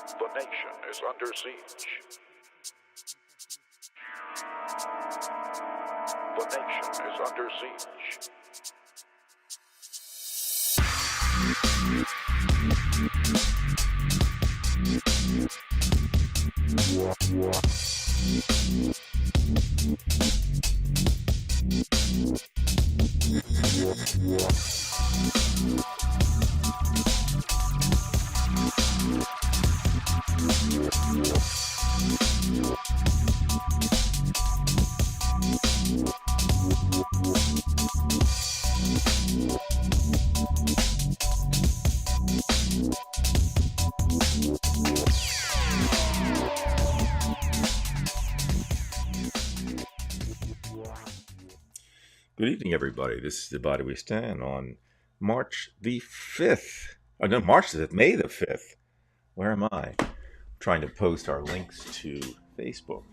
The nation is under siege. The nation is under siege. Good evening, everybody. This is The Body We Stand on March the 5th. Oh, no, March the 5th, May the 5th. Where am I? I'm trying to post our links to Facebook.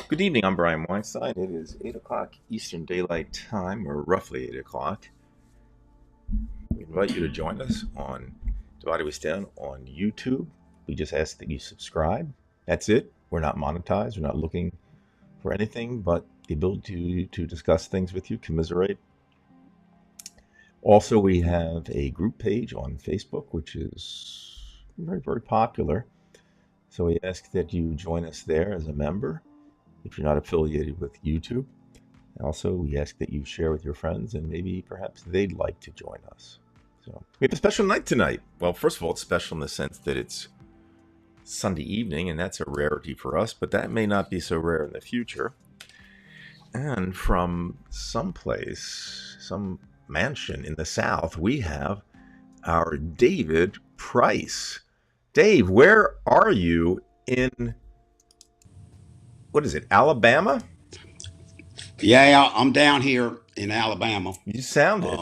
Good evening, I'm Brian Weinstein. It is 8 o'clock Eastern Daylight Time, or roughly 8 o'clock. We invite you to join us on The Body We Stand on YouTube. We just ask that you subscribe. That's it. We're not monetized. We're not looking for anything but the ability to discuss things with you, commiserate. Also, we have a group page on Facebook, which is very, very popular. So we ask that you join us there as a member if you're not affiliated with YouTube. Also, we ask that you share with your friends and maybe perhaps they'd like to join us. So we have a special night tonight. Well, first of all, it's special in the sense that it's Sunday evening, and that's a rarity for us, but that may not be so rare in the future. And from someplace, some mansion in the South, we have our David Price. Dave, where are you in, what is it, Alabama? Yeah, I'm down here in Alabama. You sound it.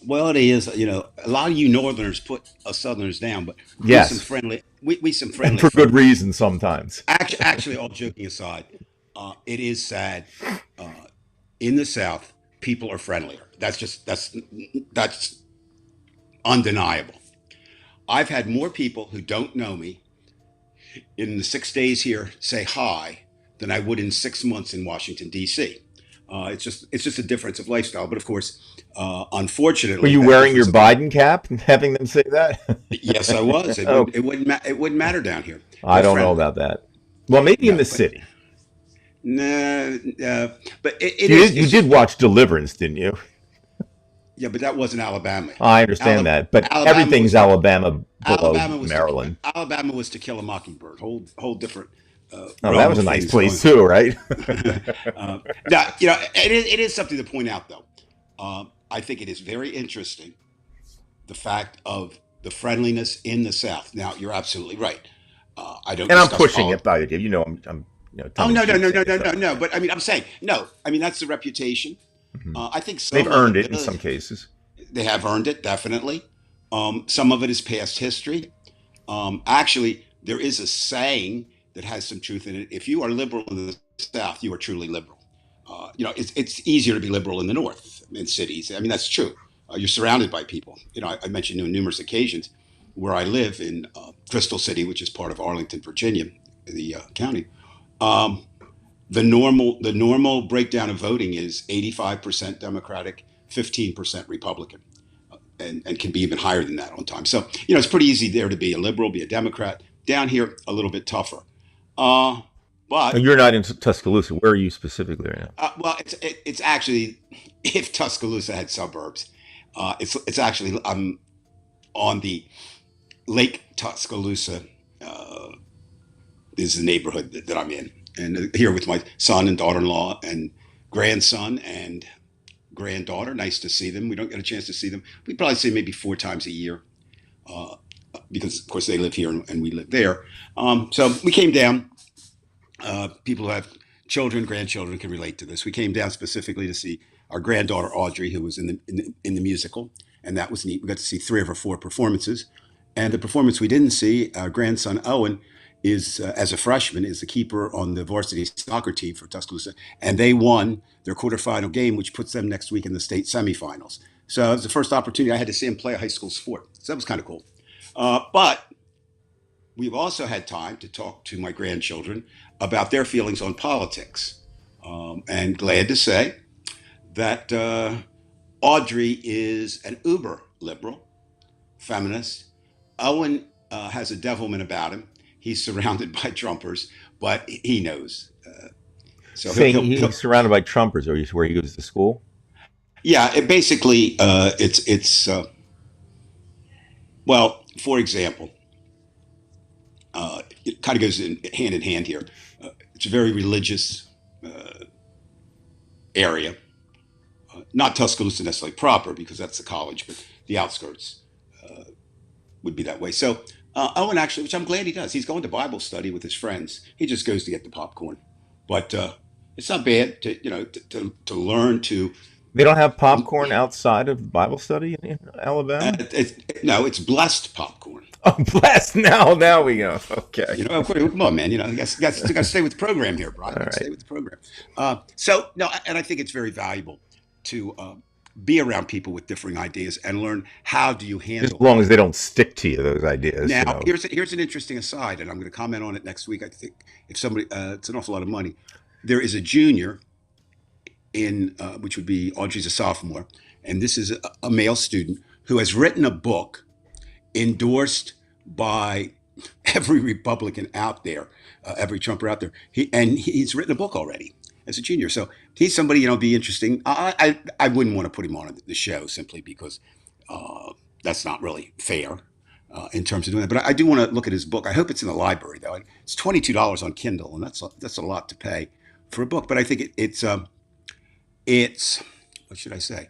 Well, it is. You know, a lot of you Northerners put us Southerners down, but Yes. we some And friendly for good folk. reason sometimes. Actually, all joking aside, it is sad. Uh, in the South, people are friendlier. That's undeniable. I've had more people who don't know me in the 6 days here say hi than I would in 6 months in Washington D.C. It's just a difference of lifestyle. But of course, Were unfortunately, you that wearing your difference of Biden cap and having them say that? yes, I was. It Oh, would it wouldn't it wouldn't matter down here. I They're don't know friendly. about that. Well, maybe in No, the but city. no, but it You is. did, you It's did just watch Deliverance, didn't you? yeah, but that wasn't Alabama. I understand Alabama, that, but Alabama everything's was to Alabama below Alabama was to Maryland. Alabama was To Kill a Mockingbird. Whole different Oh, that realm was a of nice things place going too, right? on. Now, it is something to point out though. I think it is very interesting the fact of the friendliness in the South. Now, you're absolutely right. I don't And I'm discuss pushing it politics. by the, I'm Oh tongue in no, no, cheek no, no, saying no, stuff no, like no. that. But I mean, I'm saying no. I mean, that's the reputation. Hmm. I think They've some of earned it it in some does. cases. They have earned it, definitely. Some of it is past history. Actually, there is a saying that has some truth in it. If you are liberal in the South, you are truly liberal. It's easier to be liberal in the North, in cities. I mean, that's true. You're surrounded by people. I mentioned on numerous occasions where I live in Crystal City, which is part of Arlington, Virginia, the county. Um, the normal breakdown of voting is 85% Democratic, 15% Republican, and can be even higher than that on time. So it's pretty easy there to be a liberal, be a Democrat. Down here, a little bit tougher. Uh, And but you're not in Tuscaloosa. Where are you specifically right now? well, it's actually, if Tuscaloosa had suburbs, it's actually I'm on the Lake Tuscaloosa uh, is the neighborhood that I'm in, and here with my son and daughter-in-law and grandson and granddaughter. Nice to see them. We don't get a chance to see them. We probably see them maybe 4 times a year uh, because, of course, they live here and we live there. So we came down. People who have children, grandchildren can relate to this. We came down specifically to see our granddaughter Audrey, who was in the musical, and that was neat. We got to see three of her four performances, and the performance we didn't see, our grandson Owen is as a freshman is the keeper on the varsity soccer team for Tuscaloosa, and they won their quarterfinal game, which puts them next week in the state semifinals. So it was the first opportunity I had to see him play a high school sport. So that was kind of cool. But we've also had time to talk to my grandchildren about their feelings on politics. And glad to say that Audrey is an uber liberal, feminist. Owen has a devilment about him. He's surrounded by Trumpers, but he knows. So Saying he's surrounded by Trumpers, or where he goes to school. yeah, it basically it's well, for example, it kind of goes hand in hand here. It's a very religious area, not Tuscaloosa necessarily proper because that's the college, but the outskirts would be that way. So Owen actually, which I'm glad he does, he's going to Bible study with his friends. He just goes to get the popcorn, but it's not bad to to learn to. They don't have popcorn outside of Bible study in Alabama. No, it's blessed popcorn. Oh, blessed! Now we go. Okay. Come on, man. You got to stay with the program here, Brian. All right. Stay with the program. So no, and I think it's very valuable to be around people with differing ideas and learn how do you Just handle. as long as they don't stick to you, those ideas. Now, here's an interesting aside, and I'm going to comment on it next week. I think if somebody, it's an awful lot of money. There is a junior in which would be Audrey's a sophomore, and this is a male student who has written a book endorsed by every Republican out there, every Trumper out there. He's written a book already as a junior, so he's somebody be interesting. I wouldn't want to put him on the show simply because that's not really fair in terms of doing that. But I do want to look at his book. I hope it's in the library though. It's $22 on Kindle, and that's a lot to pay for a book. But I think it's what should I say?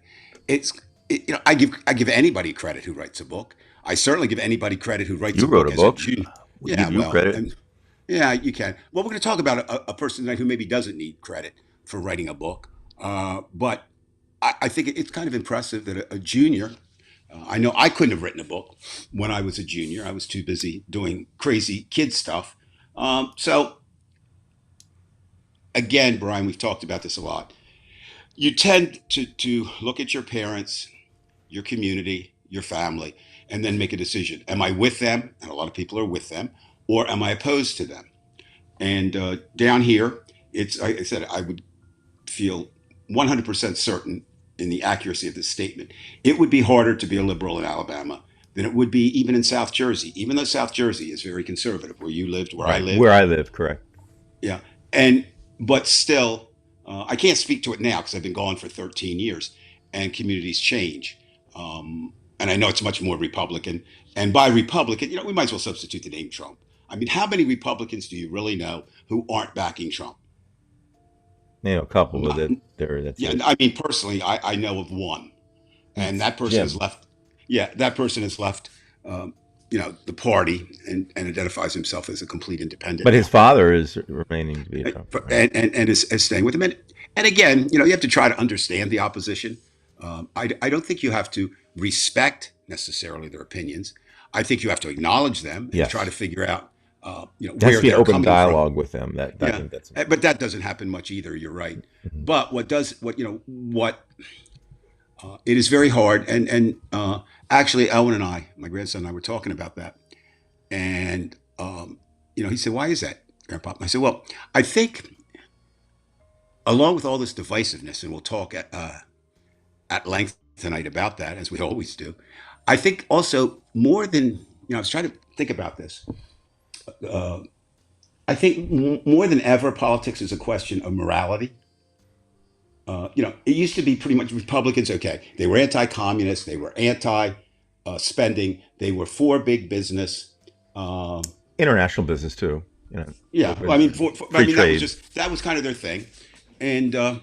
I give anybody credit who writes a book. I certainly give anybody credit who writes You a book wrote a as book. junior. We Yeah, give you well, credit. yeah, you can. Well, we're going to talk about a person tonight who maybe doesn't need credit for writing a book, but I think it's kind of impressive that a junior. I know I couldn't have written a book when I was a junior. I was too busy doing crazy kid stuff. So again, Brian, we've talked about this a lot. You tend to look at your parents, your community, your family, and then make a decision. Am I with them? And a lot of people are with them, or am I opposed to them? And down here, it's like I said, I would feel 100% certain in the accuracy of this statement. It would be harder to be a liberal in Alabama than it would be even in South Jersey, even though South Jersey is very conservative, where you lived, where I Right. live. Where I live, correct. Yeah, but still, I can't speak to it now because I've been gone for 13 years, and communities change. And I know it's much more Republican. And by Republican, we might as well substitute the name Trump. I mean, how many Republicans do you really know who aren't backing Trump? A couple with Not- it. There, that's Yeah, it. I mean, personally, I know of one, and that person Jim. has left. Yeah, that person has left. The party and identifies himself as a complete independent. But his father is remaining to be a Trump. Right? And is staying with him. And again, you have to try to understand the opposition. I don't think you have to respect necessarily their opinions. I think you have to acknowledge them and Yes. try to figure out, There has where to be an they're open coming dialogue with them. I Yeah, think that's but that doesn't happen much either. You're right. Mhm. But it is very hard. And actually, Owen and my grandson and I were talking about that. And he said, "Why is that, Grandpa?" I said, "Well, I think along with all this divisiveness, and we'll talk at length tonight about that, as we always do. I think also more than I was trying to think about this. Uh, I think more than ever, politics is a question of morality. It used to be pretty much Republicans. Okay, they were anti-communist, they were anti-spending, they were for big business. Um, international business too. yeah, well, I mean, free trade. that was kind of their thing, and And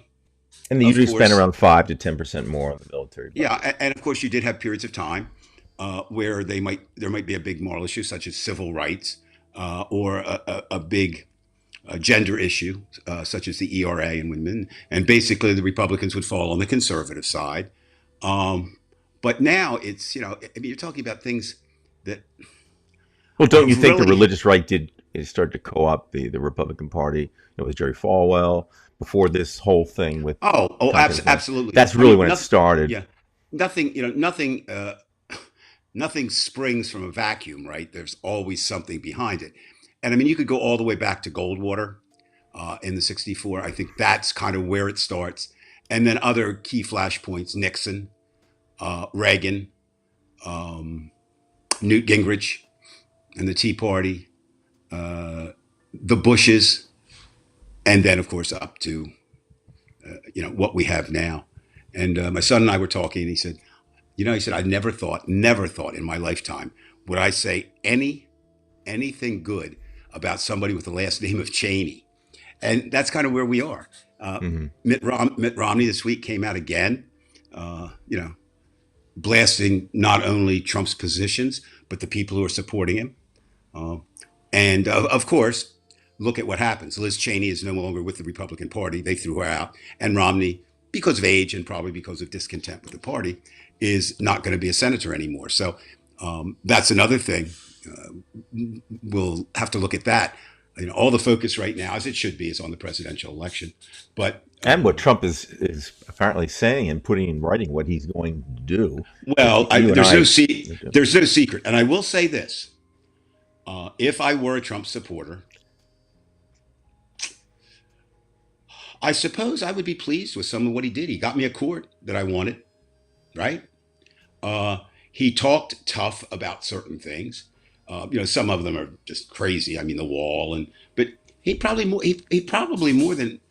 they of usually spend course, around 5 to 10% more on the military budget. yeah, and of course, you did have periods of time where there might be a big moral issue, such as civil rights, or a big gender issue, such as the ERA and women, and basically the Republicans would fall on the conservative side. But now it's I mean, you're talking about things that Well, don't you have think the really. religious right did start to co-opt the Republican Party? With Jerry Falwell before this whole thing with Oh, Tompkins. absolutely. That's I really mean, when it nothing. started. Yeah, nothing. Nothing. nothing springs from a vacuum, right? There's always something behind it. And I mean, you could go all the way back to Goldwater in the 64. I think that's kind of where it starts. And then other key flashpoints, Nixon, Reagan, um, Newt Gingrich and the Tea Party, the Bushes, and then, of course, up to, what we have now. And my son and I were talking, and he said, he said, I never thought in my lifetime would I say anything good about somebody with the last name of Cheney. And that's kind of where we are. Hmm. Mitt Romney this week came out again, uh, you know, blasting not only Trump's positions, but the people who are supporting him. Uh, and of course, look at what happens. Liz Cheney is no longer with the Republican Party. They threw her out. And Romney, because of age and probably because of discontent with the party, is not going to be a senator anymore. So that's another thing. We'll have to look at that. All the focus right now, as it should be, is on the presidential election. But And what Trump is apparently saying and putting in writing what he's going to do. well, You and I, there's no secret. And I will say this: if I were a Trump supporter, I suppose I would be pleased with some of what he did. He got me a court that I wanted, right? Uh, he talked tough about certain things. Some of them are just crazy. I mean, the wall, but he probably more than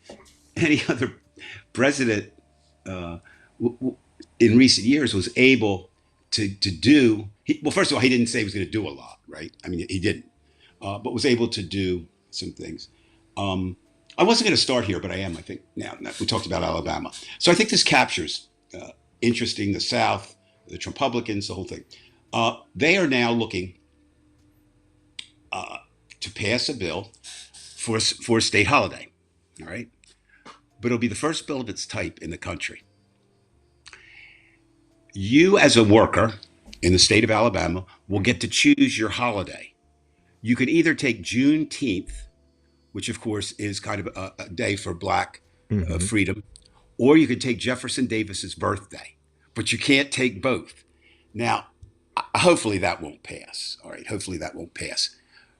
any other president uh, in recent years was able to do. Well, first of all, he didn't say he was going to do a lot, right? I mean, he didn't, but was able to do some things. Um, I wasn't going to start here, but I am. I think now we talked about Alabama, so I think this captures interesting the South, the Trumppublicans, the whole thing. They are now looking to pass a bill for a state holiday. All right, but it'll be the first bill of its type in the country. You, as a worker in the state of Alabama, will get to choose your holiday. You can either take Juneteenth, which of course is kind of a day for Black hmm freedom, or you could take Jefferson Davis's birthday, but you can't take both. Now, hopefully that won't pass. All right, hopefully that won't pass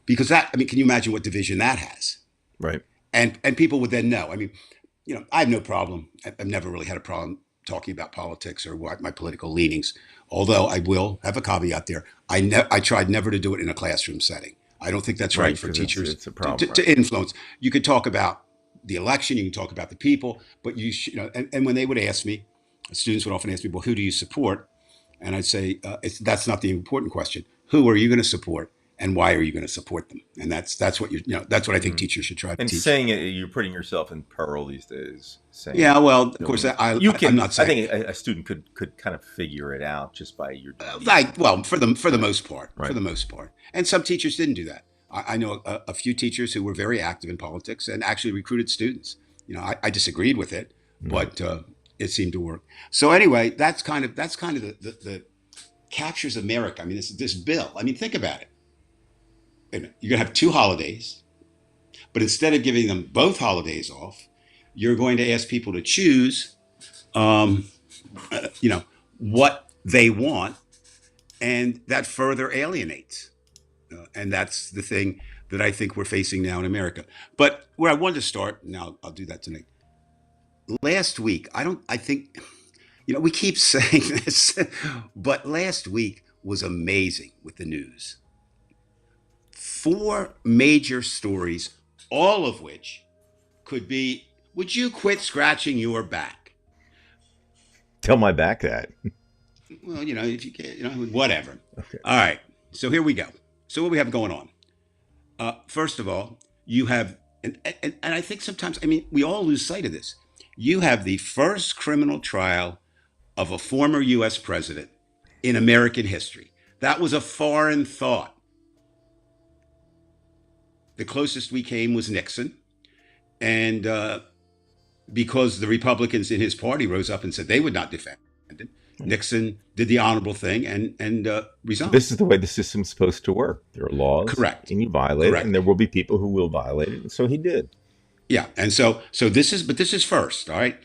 because I mean, can you imagine what division that has? right. And people would then know. I mean, I have no problem. I've never really had a problem talking about politics or what my political leanings. Although I will have a caveat there. I tried never to do it in a classroom setting. I don't think that's right Right, for because teachers it's a to, problem, to, right? to influence. You could talk about the election, you can talk about the people, but and when they would ask me, students would often ask me, well, who do you support? And I'd say, that's not the important question. Who are you going to support, and why are you going to support them? And that's what that's what I think Hmm. teachers should try to And teach. saying it, you're putting yourself in peril these days. Saying Yeah, well, of course, doing you I'm can. not I saying. think a student could kind of figure it out just by your demeanor, Like, well, for the right? most part, Right. and some teachers didn't do that. I know a few teachers who were very active in politics and actually recruited students. I disagreed with it, Right. but it seemed to work. So anyway, that's kind of the captures America. I mean, this bill. I mean, think about it. You're gonna have two holidays, but instead of giving them both holidays off, you're going to ask people to choose, um, you know, what they want, and that further alienates. And that's the thing that I think we're facing now in America. But where I wanted to start, now I'll do that tonight. Last week, I think, we keep saying this, but last week was amazing with the news. Four major stories, all of which could be, would you quit scratching your back? Tell my back that. Well, if you can't, whatever. Okay. All right. So here we go. So what we have going on? First of all, you have, and I think sometimes, I mean, we all lose sight of this. You have the first criminal trial of a former U.S. president in American history. That was a foreign thought. The closest we came was Nixon. And because the Republicans in his party rose up and said they would not defend him, Nixon did the honorable thing and resigned. This is the way the system's supposed to work. There are laws, Correct. and you violate it, and Correct. there will be people who will violate it. And so he did. Yeah. And so this is first. All right.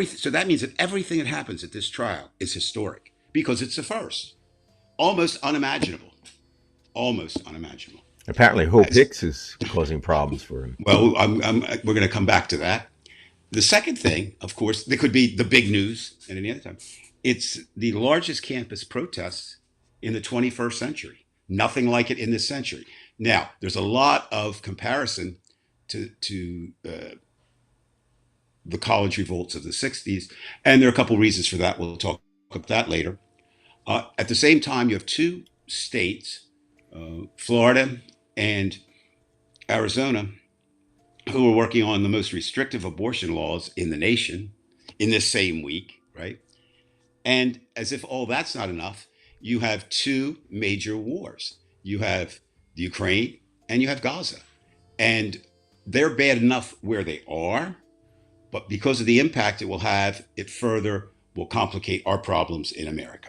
So that means that everything that happens at this trial is historic because it's the first. almost unimaginable. Almost unimaginable. Apparently, Hope As, Hicks is causing problems for him. well, we're going to come back to that. The second thing, of course, that could be the big news at any other time. It's the largest campus protests in the 21st century. Nothing like it in this century. Now, there's a lot of comparison to the college revolts of the 60s, and there are a couple reasons for that. We'll talk about that later. At the same time, you have two states, Florida and Arizona, who are working on the most restrictive abortion laws in the nation in this same week, right? And as if all that's not enough, you have two major wars. You have the Ukraine and you have Gaza. And they're bad enough where they are, but because of the impact it will have, it further will complicate our problems in America.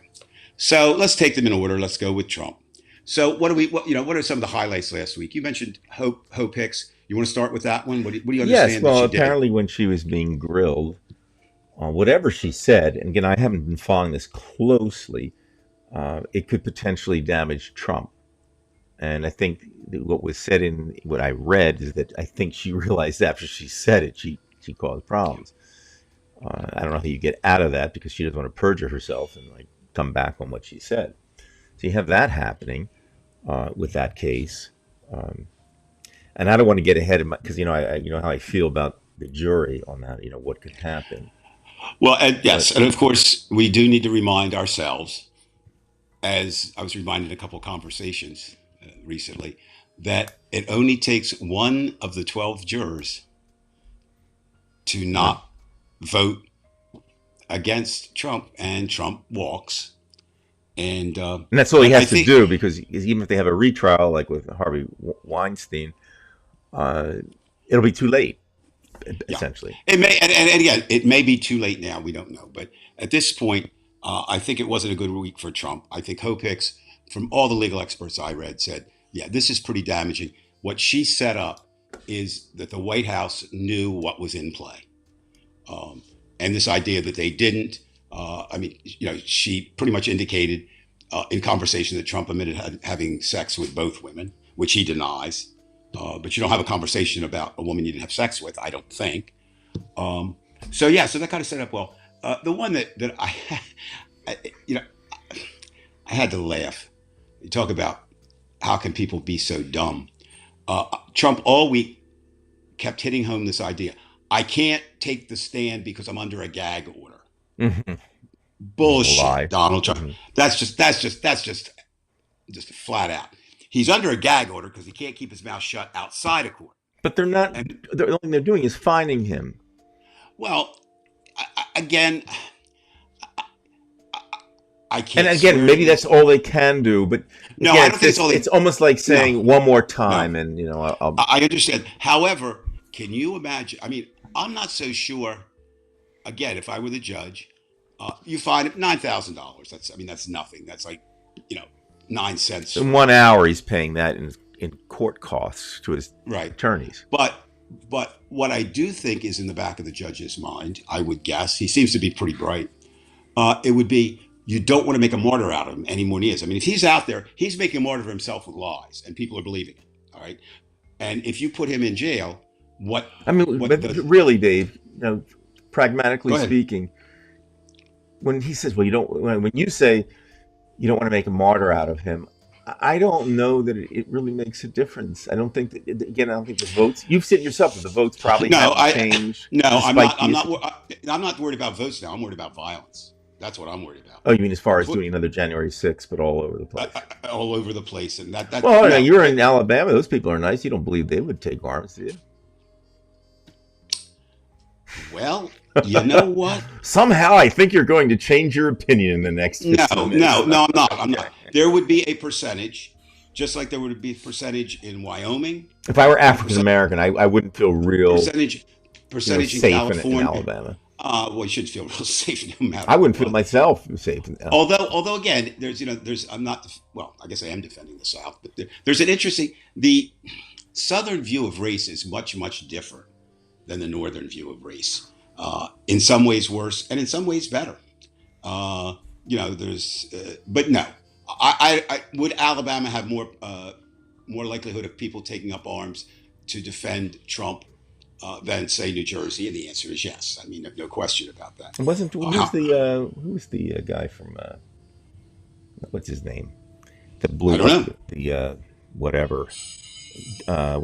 So let's take them in order. Let's go with Trump. So what are some of the highlights last week? You mentioned Hope Hicks. You want to start with that one? What do you understand? Yes, well, that she did? apparently when she was being grilled on whatever she said, and again, I haven't been following this closely, it could potentially damage Trump. And I think that what was said in what I read is that I think she realized after she said it, she caused problems. I don't know how you get out of that because she doesn't want to perjure herself and like come back on what she said. So you have that happening with that case. And I don't want to get ahead of my, because I you know how I feel about the jury on that. What could happen. Well, and But yes, and of course, we do need to remind ourselves, as I was reminded in a couple of conversations recently, that it only takes one of the 12 jurors to yeah, not vote against Trump, and Trump walks. And and that's all he I has to think, do because even if they have a retrial like with Harvey Weinstein, uh, it'll be too late yeah, essentially. it may, and again, it may be too late now. We don't know, but at this point, I think it wasn't a good week for Trump. I think Hope Hicks, from all the legal experts I read, said, "Yeah, this is pretty damaging." What she set up is that the White House knew what was in play, um, and this idea that they didn't. I mean, she pretty much indicated in conversation that Trump admitted having sex with both women, which he denies. But you don't have a conversation about a woman you didn't have sex with, I don't think. Um, so yeah, so that kind of set up well. The one that I, you know, I had to laugh. You talk about how can people be so dumb. Trump all week kept hitting home this idea. I can't take the stand because I'm under a gag order. Hmm. A Bullshit, lie. Donald Trump. Hmm. That's just flat out. He's under a gag order because he can't keep his mouth shut outside of court. But they're not. And The only thing they're doing is fining him. well, again, I And can't again, swear to maybe this. that's all they can do. But No, again, I don't it's think it's just all they. it's almost like No, saying one more no. time, and I'll. I understand. However, can you imagine? I mean, I'm not so sure. Again, if I were the judge, you fine $9,000. That's nothing. That's like, you know, 9 cents. In 1 hour, he's paying that in court costs to his Right. attorneys. But what I do think is in the back of the judge's mind, I would guess, he seems to be pretty bright. It would be you don't want to make a martyr out of him any more than he is. I mean, if he's out there, he's making a martyr of himself with lies, and people are believing it. All right. And if you put him in jail, what I mean, what but the really, Dave, go pragmatically ahead. speaking, when he says, "Well, you don't," when you say you don't want to make a martyr out of him, I don't know that it really makes a difference. I don't think that, again, I don't think the votes. You've said yourself that the votes probably No, haven't changed no, despite these. I'm not worried about votes now. I'm worried about violence. That's what I'm worried about. Oh, you mean as far as Put doing another January 6th, but all over the place? all over the place, and that Well, no, you're in Alabama. Those people are nice. You don't believe they would take arms, do well, you you? know what? Somehow, I think you're going to change your opinion in the next No, 15 minutes. no, no, I'm not. I'm Okay. not. There would be a percentage, just like there would be a percentage in Wyoming If I were and a African American, I wouldn't feel real, percentage in safe in California. Alabama. Well, you should feel real safe no matter I wouldn't feel what. myself safe in Alabama. Although again, there's I'm not well, I guess I am defending the South, but there's an interesting the Southern view of race is much different than the Northern view of race. In some ways worse, and in some ways better. Uh, there's but no. I would Alabama have more likelihood of people taking up arms to defend Trump than say New Jersey? And the answer is yes. I mean, no question about that. It wasn't How, who was the guy from what's his name that I blew don't up know. the whatever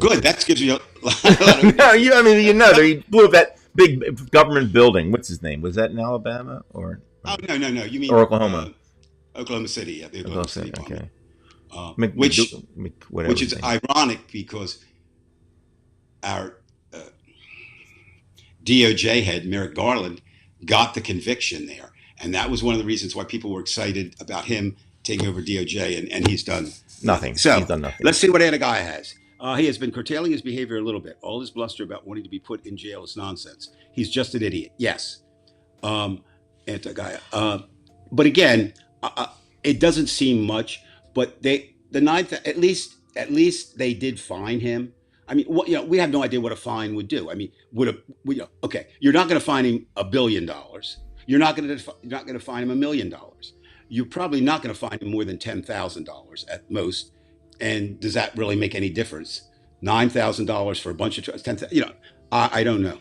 what's Good. it? That gives you a lot of No, I mean uh, he blew up that big government building. What's his name? Was that in Alabama oh, no. You or mean Oklahoma? Oklahoma City? Yeah, the Oklahoma Oklahoma City City. bombing, Okay, McDou- which whatever his is name. ironic because our DOJ head Merrick Garland got the conviction there, and that was one of the reasons why people were excited about him taking over DOJ, and he's done nothing. Nothing. He's So done nothing. let's see what Anagaya has. He has been curtailing his behavior a little bit. All his bluster about wanting to be put in jail is nonsense. He's just an idiot. Yes, um, Anagaya. But again, it doesn't seem much. But the ninth, at least they did fine him. I mean, we have no idea what a fine would do. I mean, okay, you're not going to fine him $1 billion. You're not going to fine him $1 million. You're probably not going to fine him more than $10,000 at most. And does that really make any difference? $9,000 for a bunch of 10,000. I don't know.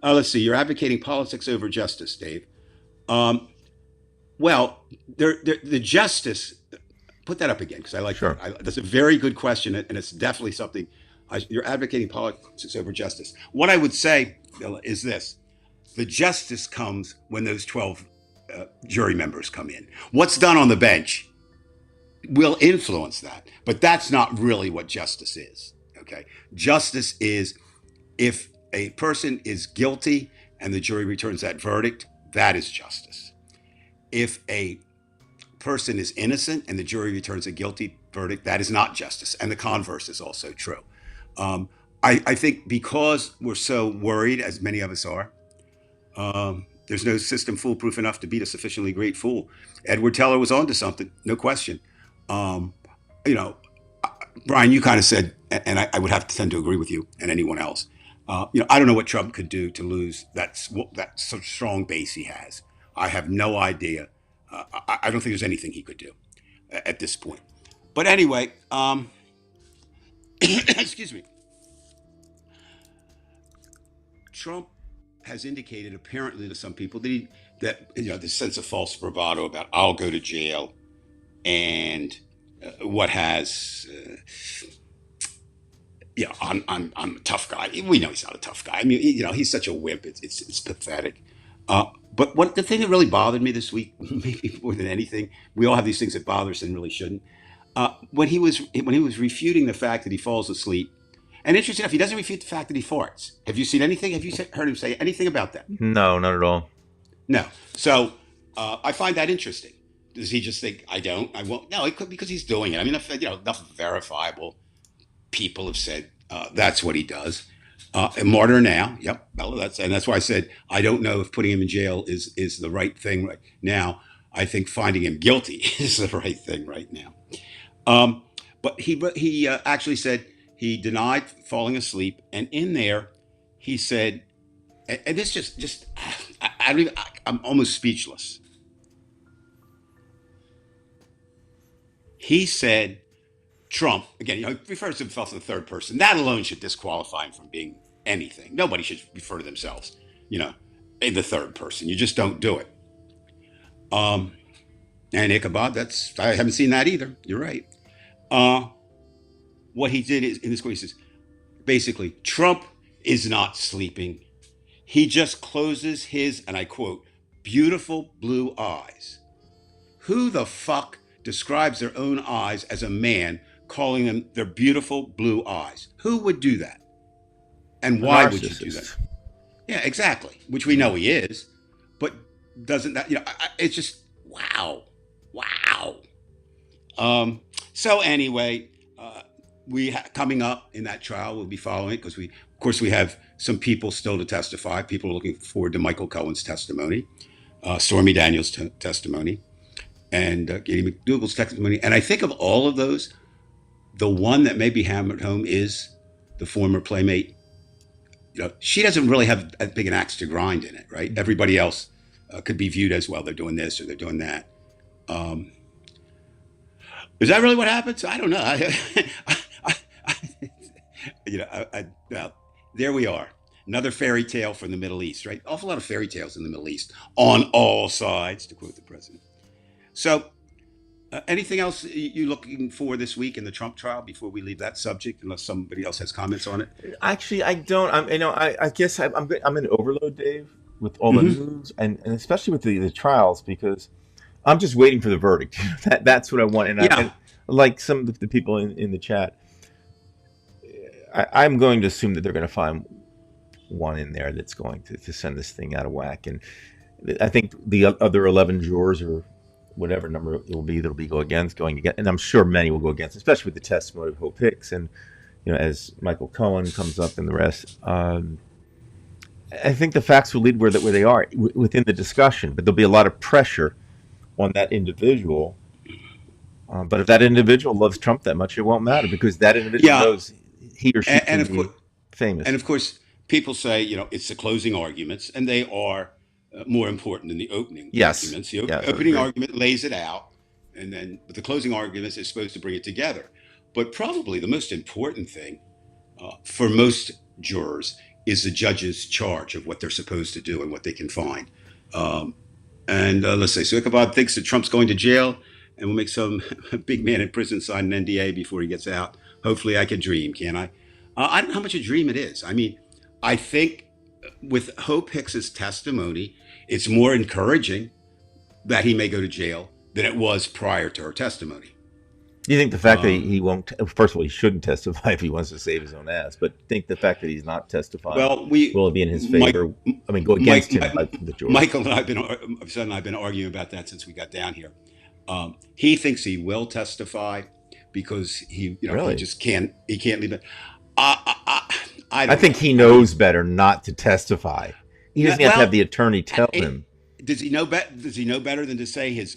Let's see. You're advocating politics over justice, Dave. Um, well, the justice. Put that up again because I like that. Sure. That's a very good question, and it's definitely something. You're advocating politics over justice. What I would say is this: the justice comes when those 12 jury members come in. What's done on the bench will influence that, but that's not really what justice is. Okay, justice is if a person is guilty and the jury returns that verdict, that is justice. If a person is innocent and the jury returns a guilty verdict, that is not justice. And the converse is also true. Um, I think because we're so worried, as many of us are, there's no system foolproof enough to beat a sufficiently great fool. Edward Teller was onto something, no question. Um, you know, Brian, you kind of said, and I would have to tend to agree with you and anyone else. I don't know what Trump could do to lose that so strong base he has. I have no idea. I don't think there's anything he could do at this point. But anyway, excuse me. Trump has indicated apparently to some people that this sense of false bravado about I'll go to jail and what has I'm a tough guy. We know he's not a tough guy. I mean, he's such a wimp. It's pathetic. But the thing that really bothered me this week, maybe more than anything, we all have these things that bother us and really shouldn't. When he was refuting the fact that he falls asleep, and interesting enough, he doesn't refute the fact that he farts. Have you seen anything? Have you heard him say anything about that? No, not at all. No. So I find that interesting. Does he just think I don't? I won't? No, it could because he's doing it. I mean, enough verifiable people have said that's what he does. And martyr now, yep. Well, that's why I said I don't know if putting him in jail is the right thing right now. I think finding him guilty is the right thing right now. Um, but he actually said he denied falling asleep, and in there he said, and this just I don't even, I'm almost speechless. He said Trump, again, he refers to himself in the third person. That alone should disqualify him from being anything. Nobody should refer to themselves, you know, in the third person. You just don't do it. Um, and Ichabod, I haven't seen that either. You're right. Uh, what he did is in this quote, he says, basically, Trump is not sleeping. He just closes his, and I quote, beautiful blue eyes. Who the fuck describes their own eyes as a man calling them their beautiful blue eyes? Who would do that? And A why would you do that? narcissist. Yeah, exactly. Which we know he is, but doesn't that it's just wow, wow. So anyway, coming up in that trial, we'll be following it because of course, we have some people still to testify. People are looking forward to Michael Cohen's testimony, Stormy Daniels' testimony, and Katie McDougal's testimony. And I think of all of those, the one that may be hammered home is the former Playmate. She doesn't really have that big an axe to grind in it, right? Everybody else could be viewed as, well, they're doing this or they're doing that. Um, Is that really what happens? I don't know. I, well, there we are. Another fairy tale from the Middle East, right? Awful lot of fairy tales in the Middle East on all sides, to quote the president. So, anything else you looking for this week in the Trump trial before we leave that subject, unless somebody else has comments on it? Actually, I don't. I guess I'm in overload, Dave, with all the Hmm. news and especially with the trials because I'm just waiting for the verdict. That's what I want. And Yeah. like some of the people in the chat, I'm going to assume that they're going to find one in there that's going to send this thing out of whack. And I think the other 11 jurors or whatever number it will be that'll be going against, and I'm sure many will go against, especially with the testimony of Hope Hicks and as Michael Cohen comes up and the rest. I think the facts will lead where they are within the discussion, but there'll be a lot of pressure on that individual. But if that individual loves Trump that much, it won't matter because that individual Yeah. knows he or she And can of course, be famous. people say, it's the closing arguments, and they are more important than the opening Yes, arguments. The yes, I would opening agree. argument lays it out, and then but the closing arguments is supposed to bring it together. But probably the most important thing for most jurors is the judge's charge of what they're supposed to do and what they can find. Um, and let's say, so Ichabod thinks that Trump's going to jail and will make some big man in prison sign an NDA before he gets out. Hopefully, I can dream, can I? I don't know how much a dream it is. I mean, I think with Hope Hicks's testimony, it's more encouraging that he may go to jail than it was prior to her testimony. Do you think the fact that Um, he won't, first of all, he shouldn't testify if he wants to save his own ass, but think the fact that he's not testifying, well, we, will it be in his Mike, favor? I mean, go Mike, against him by the jurors. Michael and I've been, my son and I've been arguing about that since we got down here. He thinks he will testify because he Really? just he can't leave it. I, I, I I don't think know. he I mean, knows better not to testify. He doesn't have to have well, the attorney tell it, him. does he know better than to say his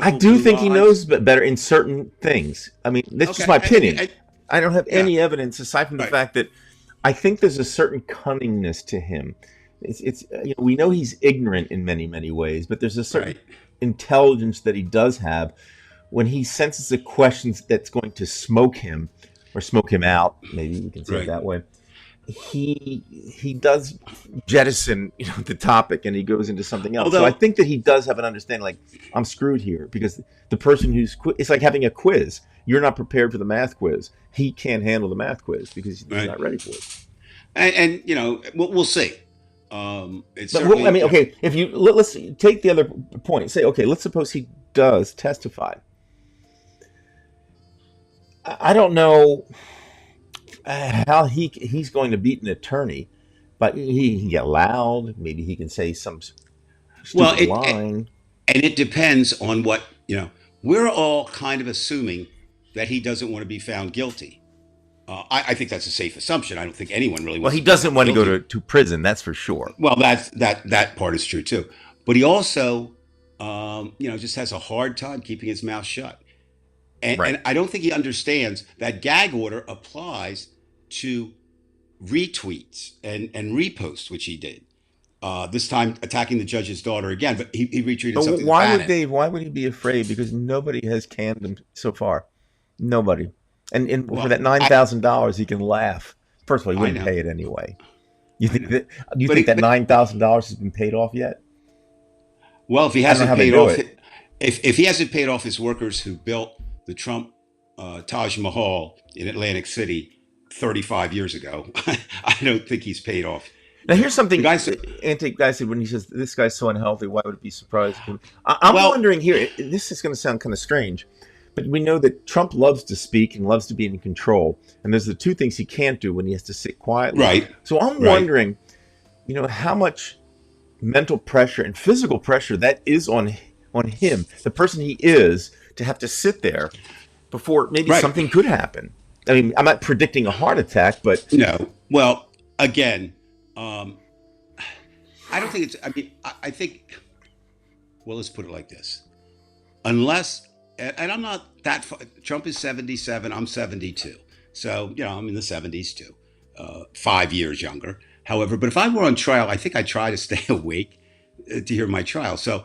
I beautiful do blue think he eyes? knows better in certain things. I mean, that's just Okay, my opinion. I don't have yeah, any evidence aside from the right, fact that I think there's a certain cunningness to him. We know he's ignorant in many many ways, but there's a certain right, intelligence that he does have when he senses a question that's going to smoke him or smoke him out. Maybe we can say it right. that way. He does jettison the topic and he goes into something else. So I Although, think that he does have an understanding. Like I'm screwed here because the person it's like having a quiz. You're not prepared for the math quiz. He can't handle the math quiz because he's right, not ready for it. and we'll see. It's But I certainly, mean, okay, if let's take the other point. Say, okay, let's suppose he does testify. I don't know how he's going to beat an attorney, but he can get loud. Maybe he can say some well, stupid line. and it depends on what we're all kind of assuming that he doesn't want to be found guilty. I think that's a safe assumption. I don't think anyone really Well, wants he to be doesn't found want to go guilty. to prison. That's for sure. Well, that part is true too. But he also, just has a hard time keeping his mouth shut. And, Right. and I don't think he understands that gag order applies to retweets and reposts, which he did. This time attacking the judge's daughter again, but he retweeted But something that why would Bannon. Dave? Why would he be afraid? Because nobody has canned him so far. Nobody. And for Well, that $9,000, he can laugh. First of all, he I wouldn't know, pay it anyway. You think that? Do you but think that $9,000 has been paid off yet? well, if he I don't know hasn't how they paid do off, it. if he hasn't paid off his workers who built the Trump Taj Mahal in Atlantic City 35 years ago, I don't think he's paid off Now, here's yet. The something guys, Antique guy said when he says this guy's so unhealthy. Why would it be surprised? I'm well, wondering here. This is going to sound kind of strange, but we know that Trump loves to speak and loves to be in control. And there's the two things he can't do when he has to sit quietly. right, So I'm right. wondering, how much mental pressure and physical pressure that is on him, the person he is, to have to sit there before maybe Right. something could happen. I mean, I'm not predicting a heart attack, but No. Well, again, um, I don't think it's. I mean, I think. Well, let's put it like this: unless, and I'm not that. Trump is 77. I'm 72. So I'm in the 70s too. 5 years younger. However, but if I were on trial, I think I'd try to stay awake to hear my trial. So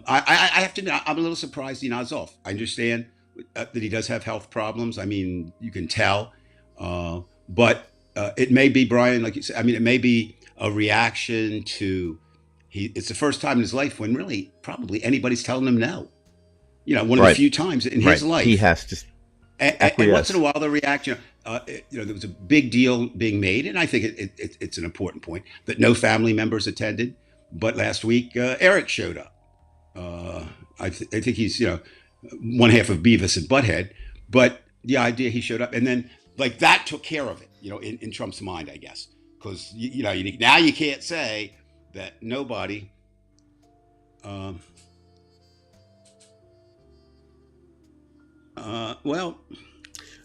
I have to admit, I'm a little surprised he nods off. I understand that he does have health problems. I mean, you can tell, but it may be, Brian, like you said. I mean, it may be a reaction to he. It's the first time in his life when really probably anybody's telling him no. One of the Right. few times in Right. his life. He has to And once in a acquiesce. while, the reaction, there was a big deal being made, and I think it's an important point that no family members attended. But last week, Eric showed up. I think he's one half of Beavis and Butthead, but the idea he showed up, and then like that took care of it, in Trump's mind, I guess, because now you can't say that nobody. Um, well,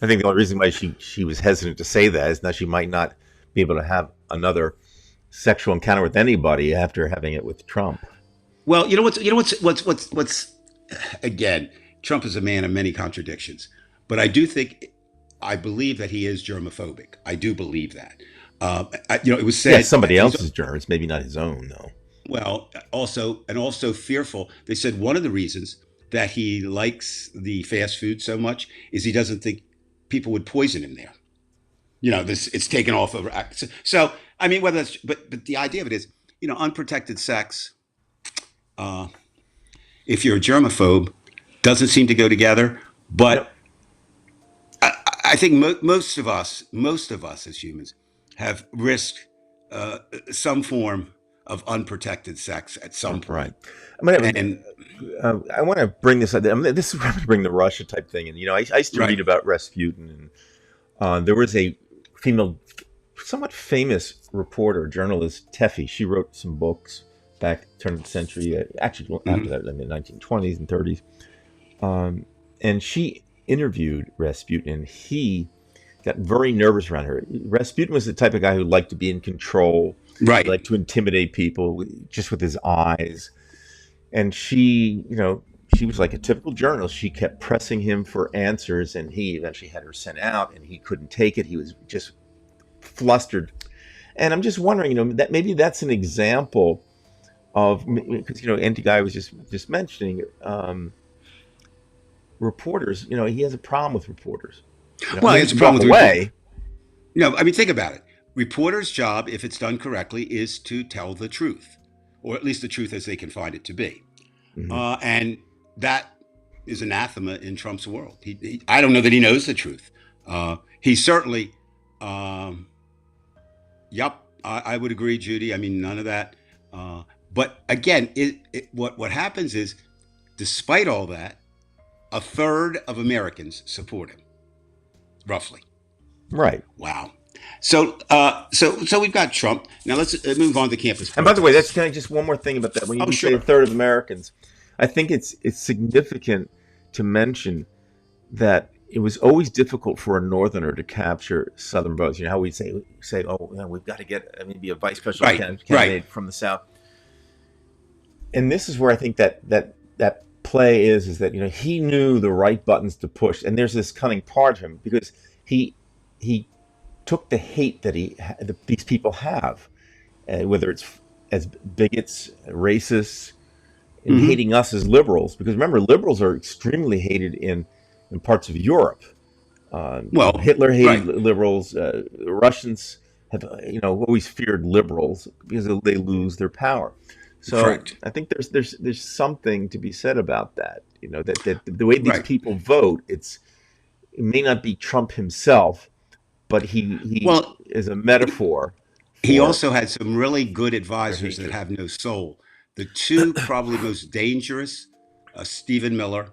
I think the only reason why she was hesitant to say that is now she might not be able to have another sexual encounter with anybody after having it with Trump. Well, what's again, Trump is a man of many contradictions, but I believe that he is germophobic. I do believe that. It was Yeah, said somebody he's else's germs, maybe not his own, though. also fearful. They said one of the reasons that he likes the fast food so much is he doesn't think people would poison him there. This it's taken off of. So I mean, whether that's but the idea of it is, unprotected sex. Uh, if you're a germaphobe, doesn't seem to go together. But Yep. I think most of us as humans have risked some form of unprotected sex at some Right. point. I'm gonna. And I want to bring this up. This is where I'm going to bring the Russia type thing, and I used to right, read about Rasputin, and there was a female, somewhat famous reporter, journalist, Teffy. She wrote some books back turn of the century, actually after mhm, that, in the 1920s and 30s. And she interviewed Rasputin, and he got very nervous around her. Rasputin was the type of guy who liked to be in control. He right, liked to intimidate people just with his eyes. And she was like a typical journalist. She kept pressing him for answers, and he eventually had her sent out, and he couldn't take it. He was just flustered. And I'm just wondering, that maybe that's an example of, because Andy Guy was just mentioning reporters. He has a problem with reporters. well, He it's a doesn't walk problem with reporters. away. No, I mean, think about it. Reporter's job, if it's done correctly, is to tell the truth, or at least the truth as they can find it to be. Hmm. And that is anathema in Trump's world. I don't know that he knows the truth. He certainly, um, yep, I would agree, Judy. I mean, none of that. But again, what happens is, despite all that, a third of Americans support him, roughly. Right. Wow. So we've got Trump. Now let's move on to campus And by the way, that's protests. kind of just one more thing about that. When Oh, you say a sure. third of Americans, I think it's significant to mention that it was always difficult for a northerner to capture southern votes. How we say, oh, we've got to get maybe a vice presidential Right. Right. candidate from the south. And this is where I think that play is that he knew the right buttons to push, and there's this cunning part of him because he took the hate that these people have, whether it's as bigots, racists, and Hmm. hating us as liberals. Because remember, liberals are extremely hated in parts of Europe. Well, Hitler hated right. liberals. The Russians have always feared liberals because they lose their power. So Correct. I think there's something to be said about that. That the way these Right. people vote, it may not be Trump himself, but he Well, is a metaphor he for also had some really good their advisors that hatred. have no soul. The two probably most dangerous, Stephen Miller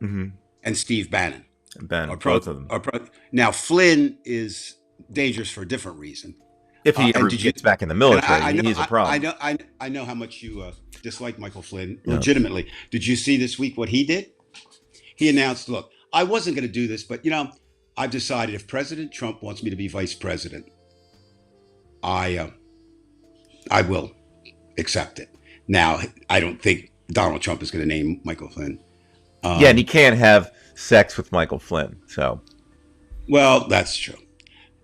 Hmm. and Steve Bannon, And are Bannon, pro. both of them. Are pro. Now Flynn is dangerous for a different reason. If he And ever did you? gets back in the And military, I know, he's a problem. I know how much you dislike Michael Flynn Yeah. legitimately. Did you see this week what he did? He announced, "Look, I wasn't going to do this, but I've decided if President Trump wants me to be vice president, I I will accept it." Now, I don't think Donald Trump is going to name Michael Flynn. Yeah, and he Um, can't have sex with Michael Flynn. So well, that's true.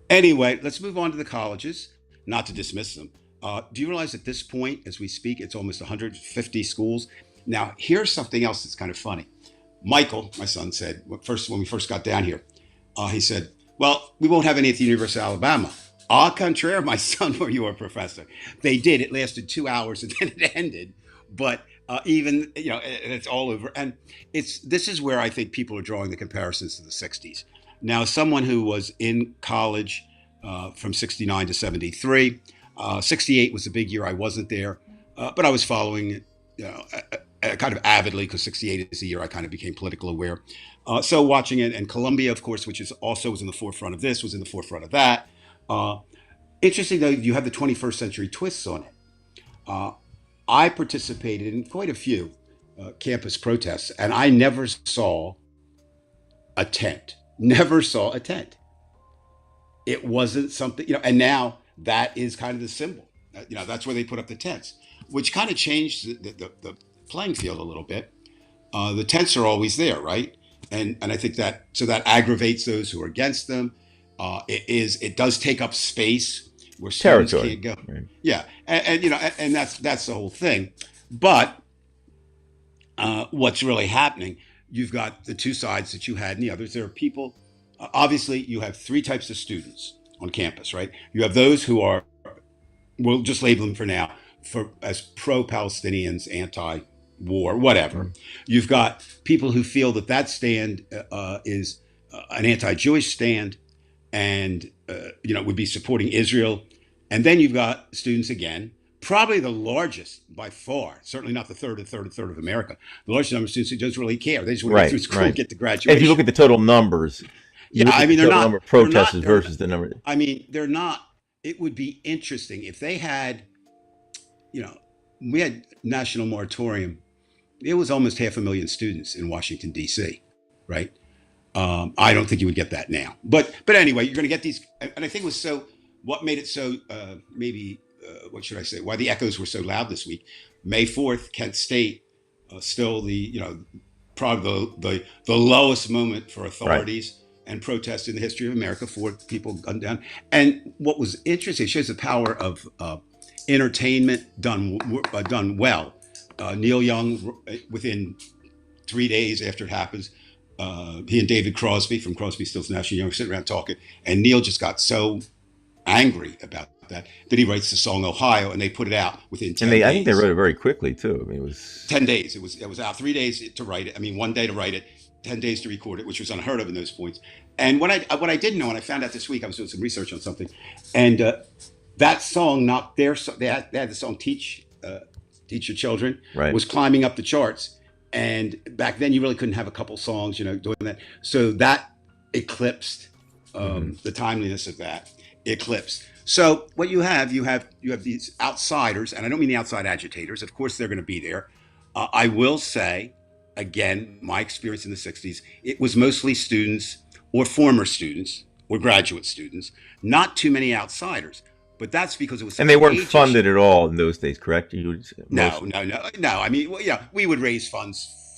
Anyway, let's move on to the colleges. Not to dismiss them. Do you realize at this point, as we speak, it's almost 150 schools? Now, here's something else that's kind of funny. Michael, my son, said when we first got down here, he said, "Well, we won't have any at the University of Alabama." Au contraire, my son, were you a professor? They did. It lasted 2 hours and then it ended. But even it's all over. And this is where I think people are drawing the comparisons to the '60s. Now, someone who was in college from '69 to '73, '68 was a big year. I wasn't there, but I was following it, kind of avidly because '68 is the year I kind of became political aware. So watching it, and Columbia, of course, which is also was in the forefront of this, was in the forefront of that. Uh, Interesting though, you have the 21st century twists on it. Uh, I participated in quite a few campus protests, and I never saw a tent. Never saw a tent. It wasn't something, and now that is kind of the symbol. That's where they put up the tents, which kind of changed the playing field a little bit. The tents are always there, right? And I think that aggravates those who are against them. It does take up space where students Territory. can't go. Right. Yeah, and that's the whole thing. But what's really happening? You've got the two sides that you had and the others. There are people. Obviously, you have three types of students on campus, right? You have those who are, we'll just label them for now, as pro-Palestinians, anti-war, whatever. Mm. You've got people who feel that stand is an anti-Jewish stand, and would be supporting Israel. And then you've got students again, probably the largest by far, certainly not the third of America, the largest number of students who doesn't really care. They just want to get through school and get to graduation. And if you look at the total numbers, they're not number of protesters versus the number. I mean, they're not. It would be interesting if they had, we had national moratorium. It was almost 500,000 students in Washington, D.C., right? I don't think you would get that now. But anyway, you're going to get these. And I think what made it so, what should I say? Why the echoes were so loud this week. May 4th, Kent State, still probably the lowest moment for authorities. Right. And protest in the history of America, 4 people gunned down. And what was interesting, it shows the power of entertainment done well. Neil Young, within 3 days after it happens, he and David Crosby from Crosby, Stills, Nash and Young sitting around talking. And Neil just got so angry about that he writes the song Ohio, and they put it out within 10 days. I think they wrote it very quickly, too. I mean, it was 10 days. It was out 3 days to write it. I mean, 1 day to write it. 10 days to record it, which was unheard of in those points. And what I didn't know, and I found out this week, I was doing some research on something, and that song knocked their they had the song Teach Your Children, right. was climbing up the charts. And back then you really couldn't have a couple songs, doing that. So that eclipsed the timeliness of that eclipsed. So what you have these outsiders, and I don't mean the outside agitators. Of course, they're going to be there. I will say, again, my experience in the '60s, it was mostly students or former students or graduate students, not too many outsiders. But that's because it was. And they weren't funded at all in those days, correct? No. I mean, we would raise funds,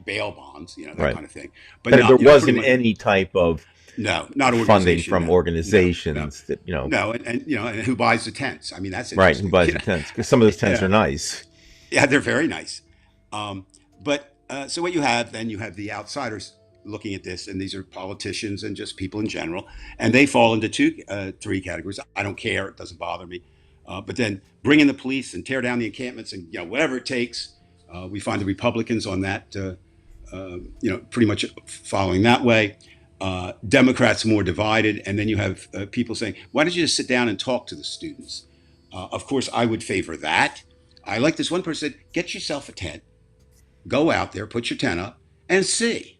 bail bonds, that right. kind of thing. But there wasn't any type of not funding from organizations that No, and who buys the tents? I mean, that's right. Who buys the tents? Because some of those tents are nice. Yeah, they're very nice. But so what you have the outsiders looking at this, and these are politicians and just people in general, and they fall into three categories. I don't care; it doesn't bother me. But then bring in the police and tear down the encampments, and whatever it takes. We find the Republicans on that, pretty much following that way. Democrats more divided, and then you have people saying, "Why don't you just sit down and talk to the students?" Of course, I would favor that. I like this one person said, "Get yourself a tent, go out there, put your tent up, and see."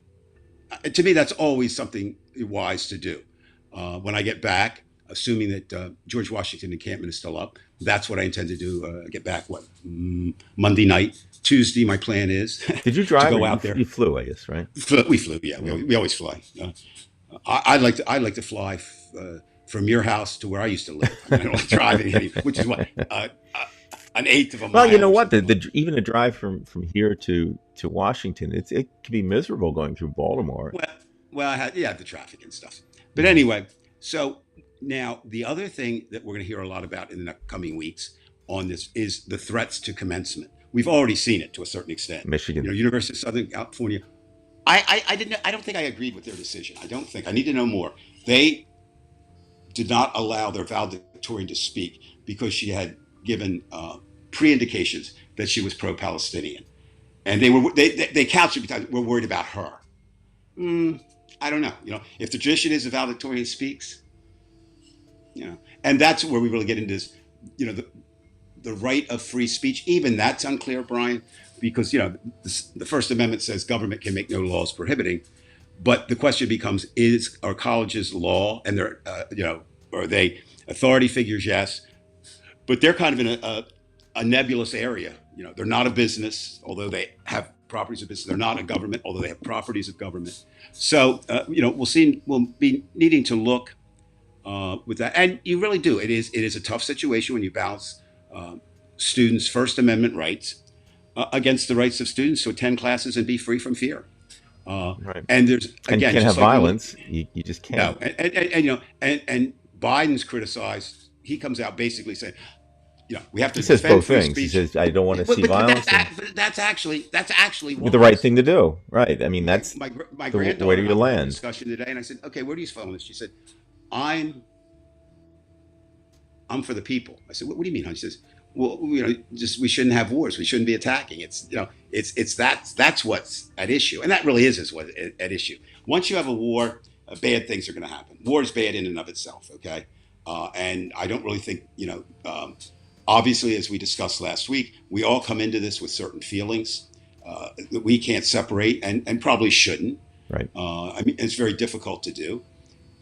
To me, that's always something wise to do. When I get back, assuming that George Washington encampment is still up, that's what I intend to do. Get back, Monday night. Tuesday, my plan is. Did you drive? To go out there. You flew, I guess, right? We flew, yeah. We always fly. I'd like to fly from your house to where I used to live. I don't like driving, which is what an eighth of a mile. Well, you know what? Even a drive from here to Washington, it can be miserable going through Baltimore. Well, I had the traffic and stuff. But anyway, so now the other thing that we're going to hear a lot about in the coming weeks on this is the threats to commencement. We've already seen it to a certain extent. Michigan, University of Southern California I didn't. I don't think I agreed with their decision. I don't think. I need to know more. They did not allow their valedictorian to speak because she had given pre-indications that she was pro-Palestinian, and they couched it because we're worried about her. I don't know. If the tradition is the valedictorian speaks, and that's where we really get into this. The right of free speech. Even that's unclear, Brian, because the First Amendment says government can make no laws prohibiting. But the question becomes: are colleges law, and they're are they authority figures? Yes, but they're kind of in a nebulous area. They're not a business, although they have properties of business. They're not a government, although they have properties of government. So we'll see. We'll be needing to look with that, and you really do. It is a tough situation when you balance students' First Amendment rights against the rights of students to attend classes and be free from fear. Right. And there's And you again, can't have just like violence. You just no, can't. and Biden's criticized. He comes out basically saying, we have He to says defend both free things. He speech. says, I don't want to see But violence, and that's actually the right wise. thing to do. Right. I mean, that's My the way granddaughter to and your I were having a land. discussion today, and I said, okay, where do you fall on this? She said, I'm I'm for the people. I said, what do you mean, hon? She says, well, just we shouldn't have wars. We shouldn't be attacking. It's that's what's at issue, and that really is what at issue. Once you have a war, bad things are going to happen. War is bad in and of itself. Okay, and I don't really think obviously, as we discussed last week, we all come into this with certain feelings that we can't separate and probably shouldn't. Right. I mean, it's very difficult to do.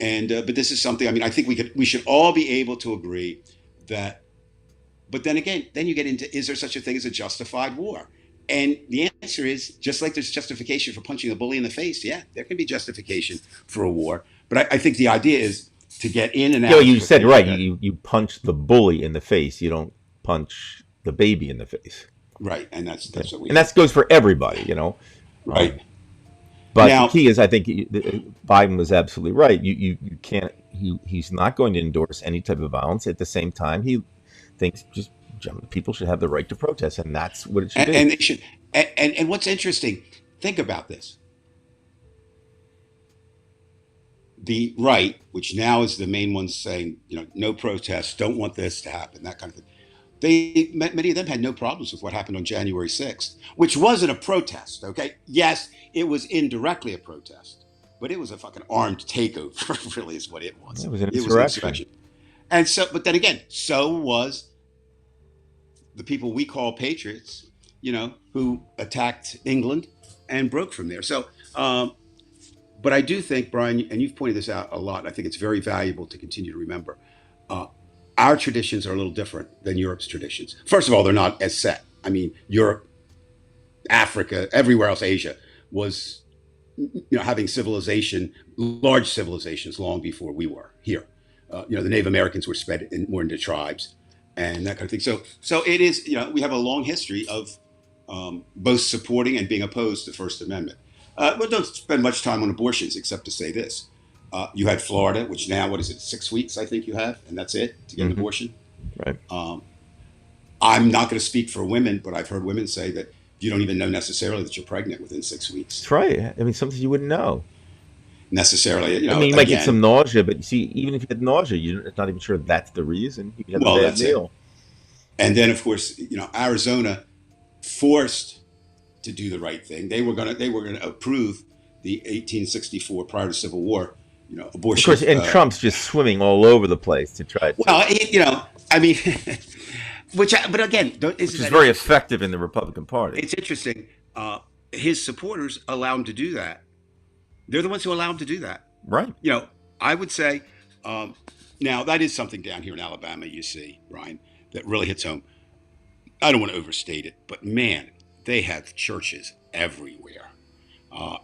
And but this is something. I mean, I think we should all be able to agree that. But then again, then you get into, is there such a thing as a justified war? And the answer is, just like there's justification for punching a bully in the face. Yeah, there can be justification for a war. But I think the idea is to get in and out. You said quickly. right. You punch the bully in the face. You don't punch the baby in the face. Right, and that's what we. And that goes for everybody. Right. But Now, the key is, I think Biden was absolutely right. You can't. He's not going to endorse any type of violence. At the same time, he thinks just people should have the right to protest, and that's what it should be. and they should. And what's interesting, think about this. The right, which now is the main one saying, no protests, don't want this to happen, that kind of thing. Many of them had no problems with what happened on January 6th, which wasn't a protest. Okay, yes, it was indirectly a protest, but it was a fucking armed takeover. Really, is what it was. It was an It was an insurrection. insurrection. And so, but then again, so was the people we call patriots, who attacked England and broke from there. So, but I do think, Brian, and you've pointed this out a lot, and I think it's very valuable to continue to remember. Our traditions are a little different than Europe's traditions. First of all, they're not as set. I mean, Europe, Africa, everywhere else, Asia was, having civilization, large civilizations, long before we were here. The Native Americans were spread more into tribes and that kind of thing. So it is, we have a long history of both supporting and being opposed to the First Amendment. But don't spend much time on abortions, except to say this. You had Florida, which now, what is it, 6 weeks, I think you have, and that's it, to get an abortion. Right. I'm not going to speak for women, but I've heard women say that you don't even know necessarily that you're pregnant within 6 weeks. That's right. I mean, something you wouldn't know. Necessarily. I mean, you might get some nausea, but see, even if you had nausea, you're not even sure that's the reason. You could have a bad meal. And then, of course, Arizona forced to do the right thing. They were going to approve the 1864, prior to Civil War, abortion. Of course, and Trump's just swimming all over the place to try to. Well, I mean, but again, which is very effective in the Republican Party. It's interesting. His supporters allow him to do that. They're the ones who allow him to do that. Right. I would say, now that is something down here in Alabama, you see, Brian, that really hits home. I don't want to overstate it, but man, they have churches everywhere.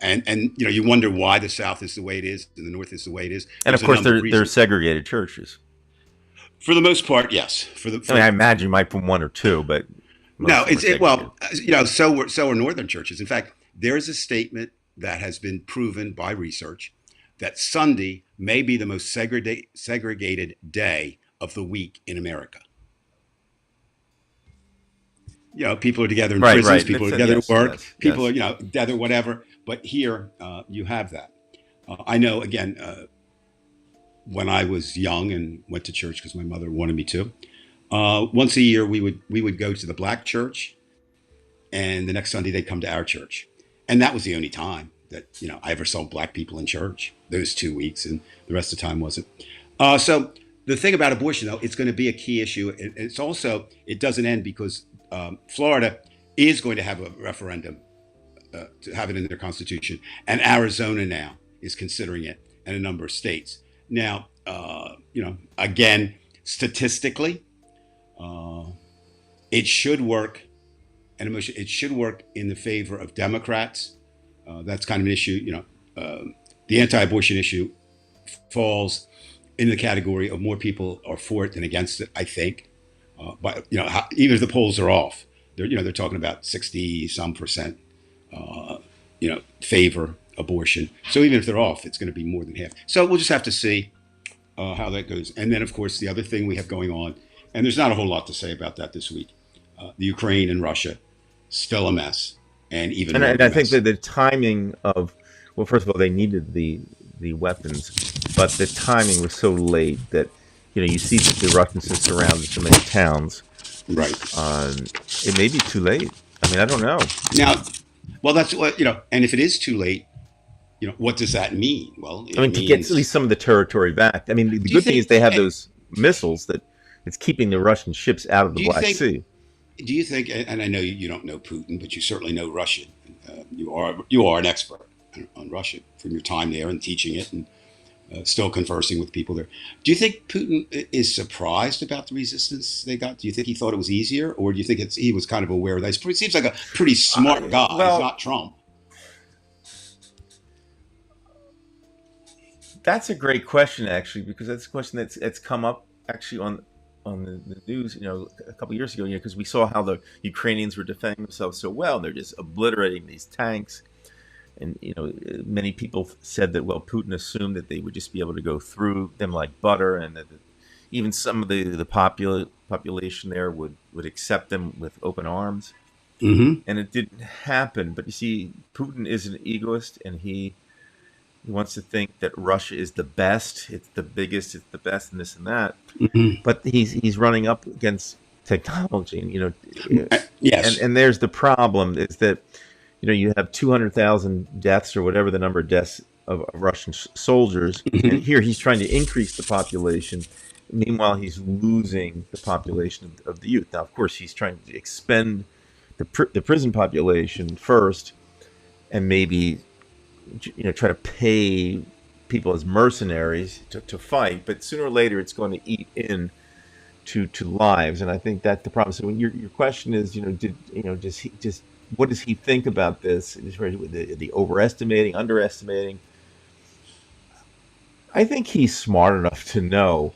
And you wonder why the South is the way it is and the North is the way it is. And of course, they're segregated churches. For the most part, yes. I imagine you might put one or two, but no, so are Northern churches. In fact, there is a statement that has been proven by research that Sunday may be the most segregated day of the week in America. People are together in prisons, people are together at work, people are, together, whatever. But here you have that. I know, again, when I was young and went to church because my mother wanted me to, once a year we would go to the black church, and the next Sunday they'd come to our church, and that was the only time that I ever saw black people in church. Those 2 weeks, and the rest of the time wasn't. So the thing about abortion, though, it's going to be a key issue. It's also, it doesn't end because Florida is going to have a referendum to have it in their constitution, and Arizona now is considering it, and a number of states. Now, again, statistically, it should work, and it should work in the favor of Democrats. That's kind of an issue. The anti-abortion issue falls in the category of more people are for it than against it, I think. But even if the polls are off, they're talking about 60 some percent, favor abortion. So even if they're off, it's going to be more than half. So we'll just have to see how that goes. And then, of course, the other thing we have going on, and there's not a whole lot to say about that this week. The Ukraine and Russia, still a mess, and even. And I think that the timing of, well, first of all, they needed the weapons, but the timing was so late that you see that the Russians have surrounded so many towns. Right. It may be too late. I mean, I don't know. Now, well, that's what and if it is too late, what does that mean? Well, I mean, to get at least some of the territory back. I mean, the good thing is they have those missiles that it's keeping the Russian ships out of the Black Sea. Do you think? And I know you don't know Putin, but you certainly know Russian. You are an expert on Russian from your time there and teaching it, and still conversing with people there. Do you think Putin is surprised about the resistance they got? Do you think he thought it was easier, or do you think he was kind of aware of that? He seems like a pretty smart guy. Well, he's not Trump. That's a great question, actually, because that's a question that's come up actually on the news, a couple of years ago, because we saw how the Ukrainians were defending themselves so well. They're just obliterating these tanks. And, many people said that, well, Putin assumed that they would just be able to go through them like butter, and that even some of the population there would accept them with open arms. Mm-hmm. And it didn't happen. But you see, Putin is an egoist, and he wants to think that Russia is the best, it's the biggest, it's the best, and this and that. Mm-hmm. But he's running up against technology, and yes. And there's the problem is that you have 200,000 deaths or whatever the number of deaths of Russian soldiers, Mm-hmm. and here he's trying to increase the population. Meanwhile, he's losing the population of the youth. Now, of course, he's trying to expend the prison population first, and maybe try to pay people as mercenaries to fight, but sooner or later it's going to eat in to lives, and I think that's the problem. So when your question is, what does he think about this? The overestimating, underestimating. I think he's smart enough to know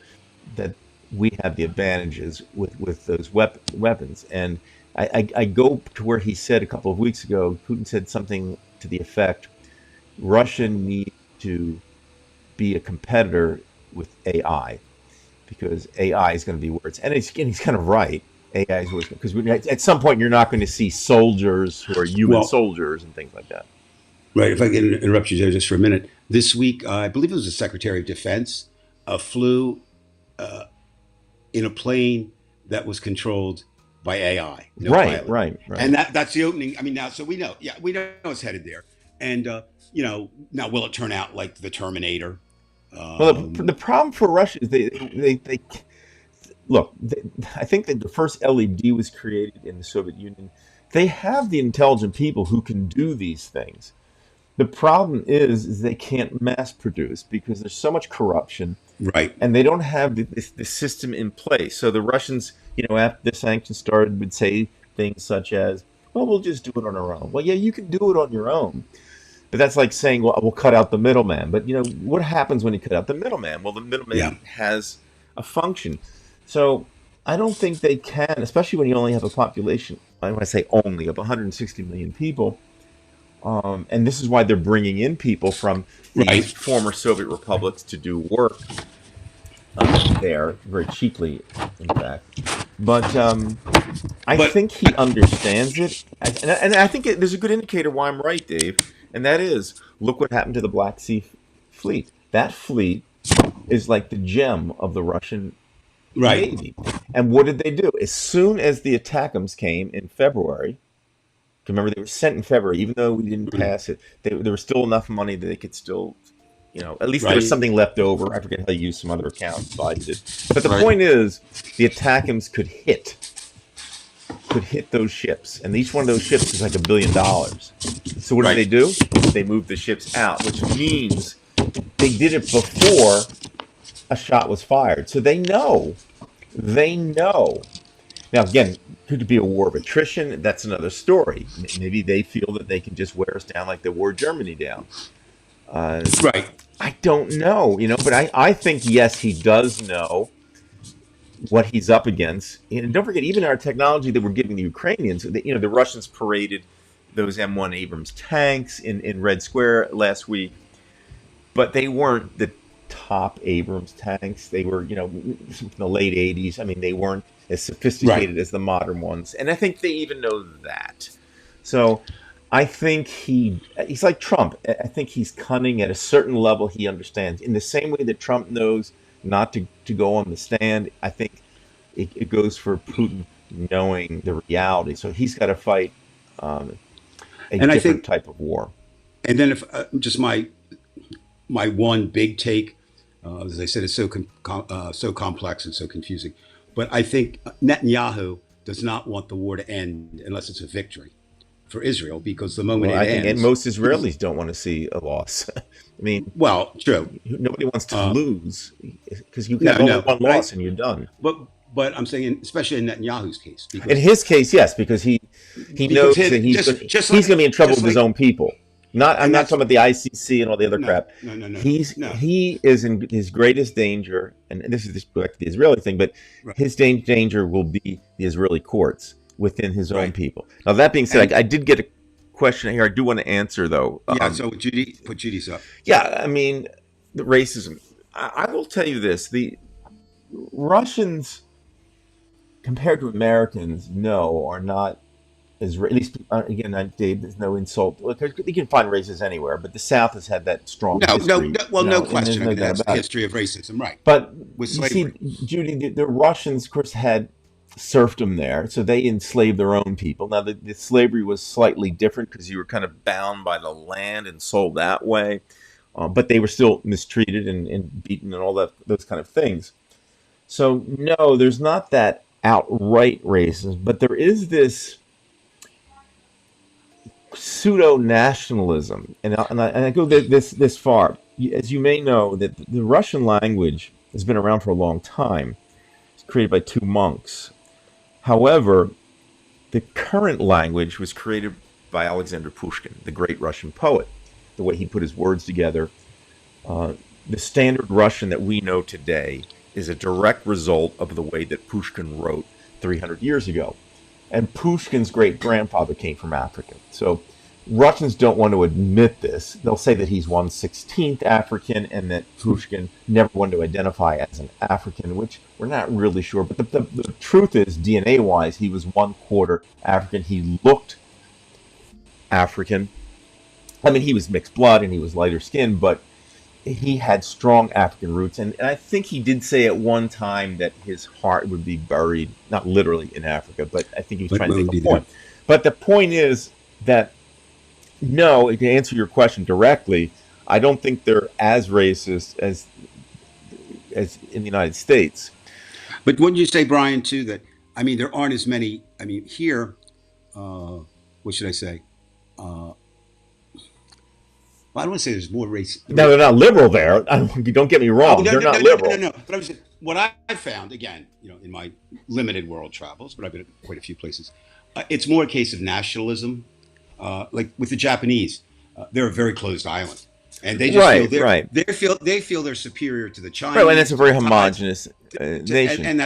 that we have the advantages with those weapons, and I go to where he said a couple of weeks ago. Putin said something to the effect, Russia needs to be a competitor with AI, because AI is going to be worse. And he's kind of right. AI is worse because at some point you're not going to see soldiers who are human soldiers and things like that. Right. If I can interrupt you there just for a minute. This week, I believe it was the Secretary of Defense, flew in a plane that was controlled by AI. Right. And that's the opening. I mean, now, so we know it's headed there. And, now will it turn out like the Terminator? Well, the problem for Russia is they look. I think that the first LED was created in the Soviet Union. They have the intelligent people who can do these things. The problem is they can't mass produce because there's so much corruption, right? And they don't have the system in place. So the Russians, after the sanctions started, would say things such as, "Well, we'll just do it on our own." Well, yeah, you can do it on your own. But that's like saying, well, we'll cut out the middleman. But, what happens when you cut out the middleman? Well, the middleman has a function. So I don't think they can, especially when you only have a population, when I say only, of 160 million people. And this is why they're bringing in people from these former Soviet republics to do work there, very cheaply, in fact. But I think he understands it. And I think there's a good indicator why I'm right, Dave. and that is, look what happened to the Black Sea fleet. That fleet is like the gem of the Russian Right. Navy. And what did they do? As soon as the ATACMS came in February, remember they were sent in February, even though we didn't Mhm. pass it, there was still enough money that they could still, at least there was Right. something left over. I forget how you used some other accounts, so I did. But the Right. point is, the ATACMS could hit those ships, and each one of those ships is like $1 billion. So what did Right. they do? They moved the ships out, which means they did it before a shot was fired. So they know. They know. Now, again, could it be a war of attrition? That's another story. Maybe they feel that they can just wear us down like they wore Germany down. Uh, Right. I don't know, but I think, yes, he does know what he's up against. And don't forget, even our technology that we're giving the Ukrainians, the Russians paraded those M1 Abrams tanks in Red Square last week, but they weren't the top Abrams tanks. They were, from the late 80s. I mean, they weren't as Right. sophisticated as the modern ones. And I think they even know that. So I think he's like Trump. I think he's cunning at a certain level. He understands. In the same way that Trump knows not to go on the stand, I think it goes for Putin knowing the reality. So he's got to fight um, a And I different think, type of war. and then if just my one big take, as I said, it's so complex and so confusing. But I think Netanyahu does not want the war to end unless it's a victory for Israel, because the moment Well, it I think, and ends, most Israelis don't want to see a loss. I mean, well, true. nobody wants to Uh, lose because you no, have only no, one but loss and you're done. but but I'm saying, especially in Netanyahu's case, In because his case, yes, because he because knows that he's going just he's going to be in trouble just with his like, own people. Not, I'm and not that's talking about the ICC and all the other no, crap. no, no, no, no. He is in his greatest danger, and this is back to the Israeli thing, but Right, his danger will be the Israeli courts within his own right, people. Now that being said, and I did get a question here. I do want to answer though. yeah. So Judy, put Judy's up. Yeah, I mean, the racism. I will tell you this: the Russians, compared to Americans, no, are not at least again, Dave. There's no insult. Look, you can find races anywhere, but the South has had that strong No, no, history, no, well, no and there's question. I no mean, doubt that's the about it. history of racism, right? But With you see, slavery, Judy, the Russians, of course, had serfdom there, so they enslaved their own people. Now, the slavery was slightly different because you were kind of bound by the land and sold that way, but they were still mistreated and beaten and all those kind of things. So, no, there's not that outright racism, but there is this pseudo nationalism, and I go this far. As you may know, that the Russian language has been around for a long time. It's created by two monks. However, the current language was created by Alexander Pushkin, the great Russian poet. The way he put his words together, uh, the standard Russian that we know today is a direct result of the way that Pushkin wrote 300 years ago. And Pushkin's great grandfather came from Africa. So Russians don't want to admit this. They'll say that he's 1/16th African and that Pushkin never wanted to identify as an African, which we're not really sure. But the truth is, DNA wise, he was 1/4 African. He looked African. I mean, he was mixed blood and he was lighter skinned, but he had strong African roots. And I think he did say at one time that his heart would be buried, not literally in Africa, but I think he was but trying to will make be a there. point. But the point is that no, to answer your question directly, I don't think they're as racist as in the United States. But wouldn't you say, Brian, too, that I mean, there aren't as many. I mean, here, uh, what should I say? Uh, well, I don't want to say there's more race. Now they're not liberal there. Don't get me Oh, wrong; no, they're no, not no, no, no, liberal. no. But I was what I found again, in my limited world travels, but I've been at quite a few places. It's more a case of nationalism, like with the Japanese. They're a very closed island, and they just feel Right, right, they feel they're superior to the right. And it's Chinese, a to very the Thai, homogenous and, nation.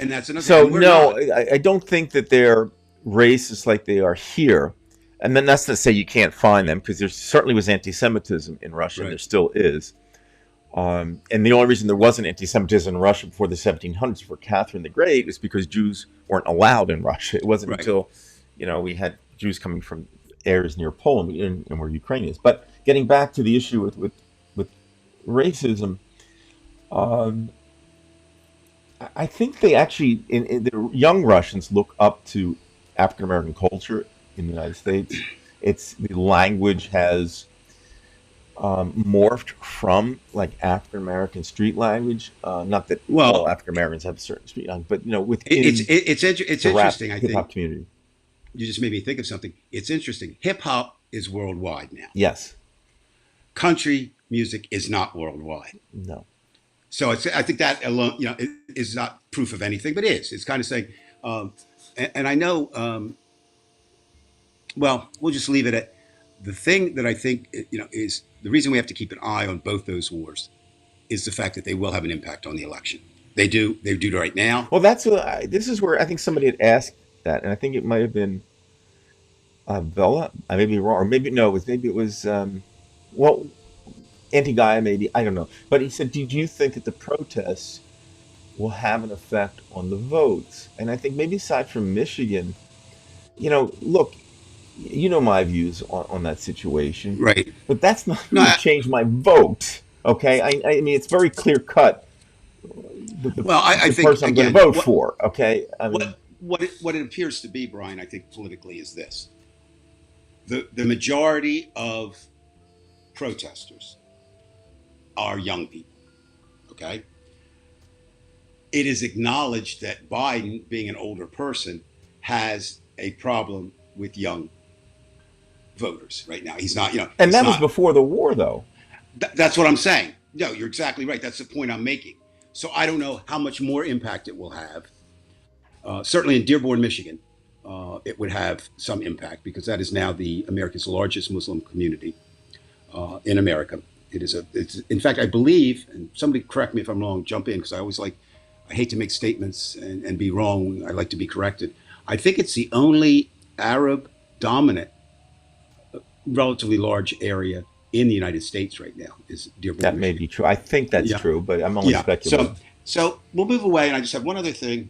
that's another. So And we're no, not. I don't think that they're racist like they are here. And then that's to say you can't find them because there certainly was anti-Semitism in Russia, and there Right, still is. And the only reason there wasn't anti-Semitism in Russia before the 1700s for Catherine the Great is because Jews weren't allowed in Russia. It wasn't right, until we had Jews coming from airs near Poland and where Ukraine is. But getting back to the issue with racism, um, I think they actually, the young Russians look up to African American culture in the United States. It's the language has morphed from like African American street language. Not that all Well, African Americans have a certain street language, but it's within it's the rap interesting. I hip hop think community, you just made me think of something. It's interesting. Hip hop is worldwide now. yes, Country music is not worldwide. no, So I think that alone, is not proof of anything, but is. It's kind of saying, um, and I know. Well, we'll just leave it at the thing that I think is the reason we have to keep an eye on both those wars is the fact that they will have an impact on the election. They do. They do right now. well, that's what this is where I think somebody had asked that, and I think it might have been Vela. I may be wrong, or maybe no. It was well, anti-Gaia, maybe I don't know. But he said, "Did you think that the protests will have an effect on the votes?" And I think maybe aside from Michigan, look, my views on that situation, Right. but that's not No. going to change my vote. Okay, I mean it's very clear cut Well, I the think person I'm going to again, vote for. Okay, I mean, what it appears to be, Brian, I think politically is this: the majority of protesters are young people. Okay, it is acknowledged that Biden, being an older person, has a problem with young voters right now. He's not, and it's that was not. before the war, though. That's what I'm saying. No, you're exactly right. That's the point I'm making. So I don't know how much more impact it will have. Certainly in Dearborn, Michigan, it would have some impact because that is now the America's largest Muslim community in America. It's in fact, I believe, and somebody correct me if I'm wrong, jump in because I hate to make statements and be wrong. I like to be corrected. I think it's the only Arab dominant, relatively large area in the United States right now is Dearborn, That may Michigan. be true. I think that's Yeah. true, but I'm only Yeah. So speculating. so we'll move away, and I just have one other thing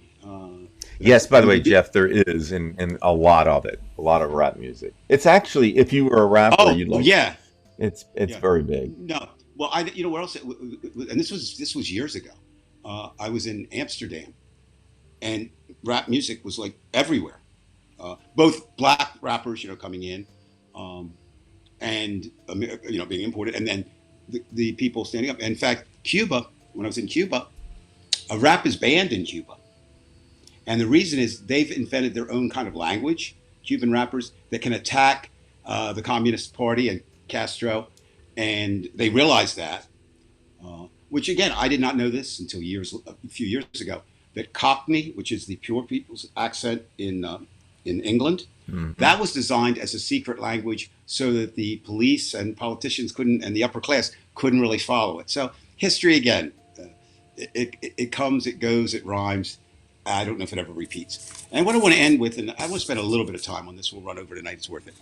Yes, by the that way, we did. Jeff, there is and a lot of it, a lot of rap music. It's actually, if you were a rapper, Oh you'd like. yeah, It's yeah. very big. No, well, I where else? And this was years ago. I was in Amsterdam, and rap music was like everywhere. Both black rappers, coming in, um, and being imported, and then the people standing up. In fact, Cuba, when I was in Cuba, a rap is banned in Cuba. And the reason is they've invented their own kind of language, Cuban rappers, that can attack the Communist Party and Castro. And they realize that, which again, I did not know this until a few years ago, that Cockney, which is the pure people's accent in England, Hmm. that was designed as a secret language so that the police and politicians couldn't, and the upper class couldn't really follow it. So history again, it comes, it goes, it rhymes. I don't know if it ever repeats. And what I want to end with, and I want to spend a little bit of time on this, we'll run over tonight, it's worth it.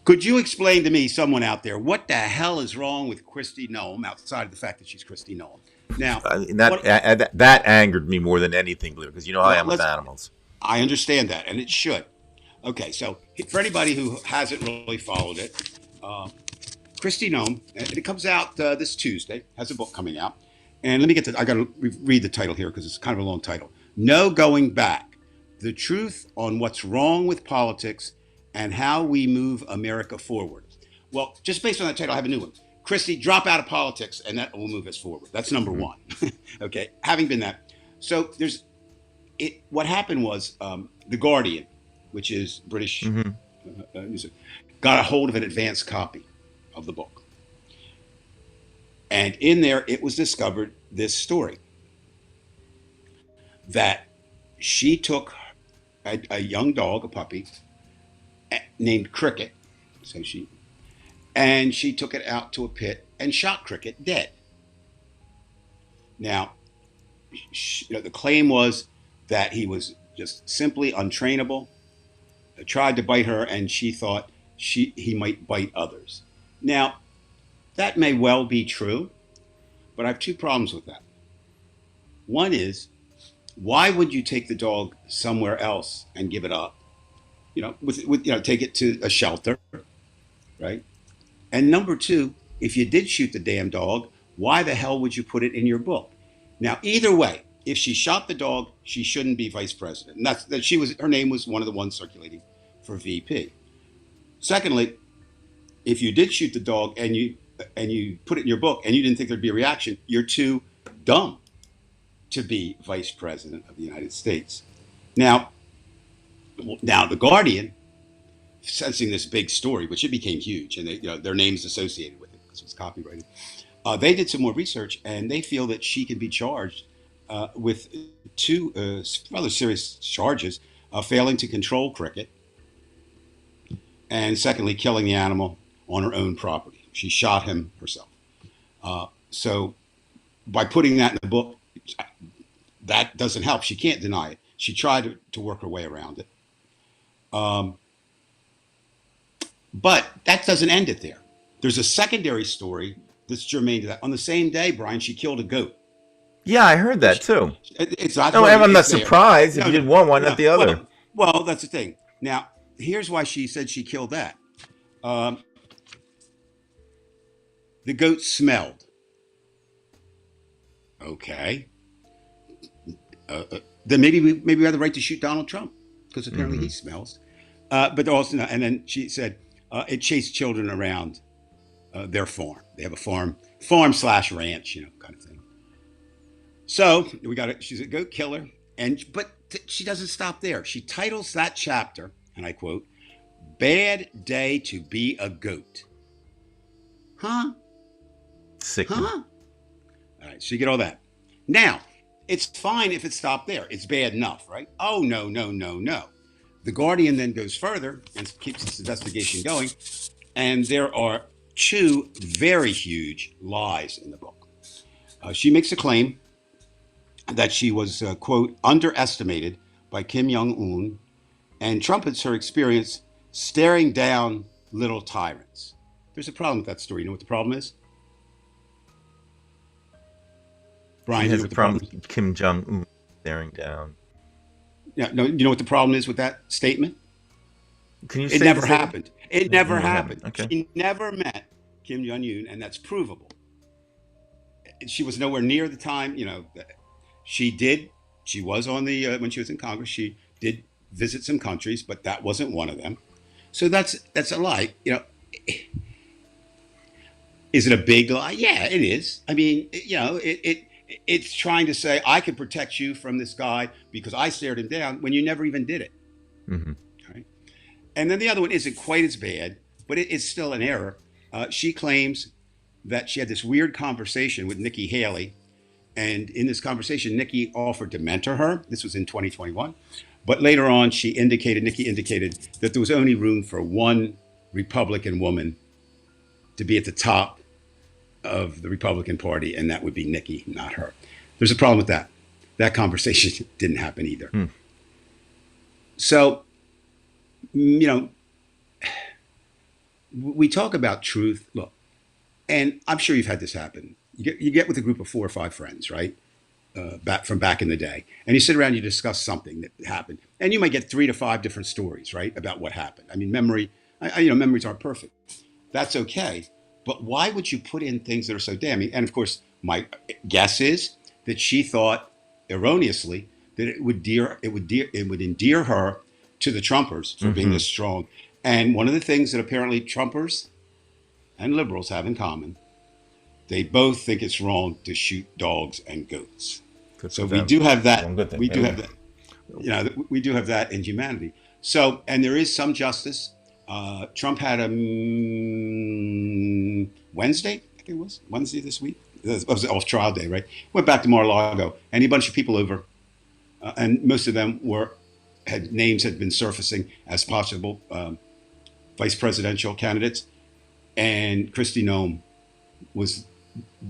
Could you explain to me, someone out there, what the hell is wrong with Christy Noam outside of the fact that she's Christy Noam? Now, I mean, what? that angered me more than anything, because you know how I Well, am with animals. I understand that, and it should. Okay, so for anybody who hasn't really followed it, uh, Christy Noam, and it comes out this Tuesday, has a book coming out. And let me I got to read the title here because it's kind of a long title. No Going Back: The Truth on What's Wrong with Politics and How We Move America Forward. Well, just based on that title, I have a new one. Christy, drop out of politics and that will move us forward. That's number Hmm. one. Okay, having been that. So what happened was The Guardian, which is British Hmm. news, got a hold of an advanced copy of the book. And in there, it was discovered this story that she took a young dog, a puppy, named Cricket. So she took it out to a pit and shot Cricket dead. Now, the claim was that he was just simply untrainable, tried to bite her, and she thought he might bite others. Now, that may well be true, but I have two problems with that. One is, why would you take the dog somewhere else and give it up take it to a shelter, right? And number two, if you did shoot the damn dog, why the hell would you put it in your book? Now, either way, if she shot the dog, she shouldn't be vice president. And that she was, her name was one of the ones circulating for VP. Secondly, if you did shoot the dog and you put it in your book and you didn't think there'd be a reaction, you're too dumb to be vice president of the United States. Now the Guardian, sensing this big story, which it became huge, and their names associated with it because it was copyrighted. They did some more research, and they feel that she can be charged with two rather serious charges: failing to control cricket, and secondly, killing the animal on her own property. She shot him herself. So by putting that in the book, that doesn't help. She can't deny it. She tried to work her way around it. But that doesn't end it there. There's a secondary story that's germane to that. On the same day, Brian, she killed a goat. Yeah, I heard that too. It's not. No, I'm not surprised if you did one, why not the other? Well, that's the thing. Now, here's why she said she killed that. The goat smelled. Okay. Then maybe we have the right to shoot Donald Trump because apparently he smells. But also, and then she said it chased children around their farm. They have a farm / ranch, kind of thing. So we got it. She's a goat killer, but she doesn't stop there. She titles that chapter, and I quote, "Bad Day to Be a Goat." Huh? Sick. Huh? All right, so you get all that. Now, it's fine if it stopped there. It's bad enough, right? Oh, no. The Guardian then goes further and keeps this investigation going, and there are two very huge lies in the book. She makes a claim that she was, quote, underestimated by Kim Jong-un and trumpets her experience staring down little tyrants. There's a problem with that story. You know what the problem is? Brian, has a problem with Kim Jong-un staring down. Yeah, no, you know what the problem is with that statement? Can you say it never happened. It never happened. Okay. She never met Kim Jong-un, and that's provable. She was nowhere near the time, she was on the, when she was in Congress, she did visit some countries, but that wasn't one of them. So that's a lie. Is it a big lie? Yeah, it is. I mean, it's trying to say, I can protect you from this guy because I stared him down when you never even did it. Mm-hmm. Right? And then the other one isn't quite as bad, but it's still an error. She claims that she had this weird conversation with Nikki Haley. And in this conversation, Nikki offered to mentor her. This was in 2021. But later on, Nikki indicated that there was only room for one Republican woman to be at the top of the Republican Party, and that would be Nikki, not her. There's a problem with that. That conversation didn't happen either. So, we talk about truth. Look, and I'm sure you've had this happen. You get with a group of 4 or 5 friends, right? Back in the day, and you sit around, you discuss something that happened, and you might get 3 to 5 different stories, right, about what happened. I mean, memories aren't perfect. That's okay. But why would you put in things that are so damning? And of course, my guess is that she thought erroneously that it would endear her to the Trumpers for being this strong. And one of the things that apparently Trumpers and liberals have in common, they both think it's wrong to shoot dogs and goats. So we do have that. We do have that. We do have that in humanity. So, and there is some justice. Trump had a Wednesday, I think it was Wednesday this week. It was off trial day, right? Went back to Mar-a-Lago, and he had a bunch of people over, and most of them names had been surfacing as possible vice presidential candidates, and Kristi Noem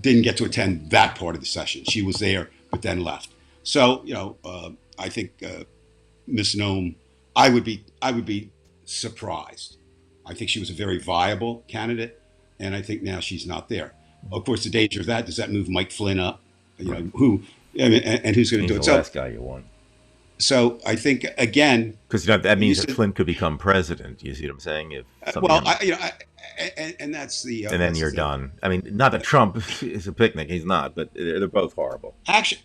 didn't get to attend that part of the session. She was there, but then left. So I think Miss Noem, I would be surprised. I think she was a very viable candidate, and I think now she's not there. Of course, the danger of that, does that move Mike Flynn up? And who's going to do it? The last guy you want. So I think again, Because that you means that said, Flynn could become president. You see what I'm saying? If something well, happens. and And then that's the you're thing. done. I mean, not that Trump is a picnic. He's not, but they're both horrible. Actually,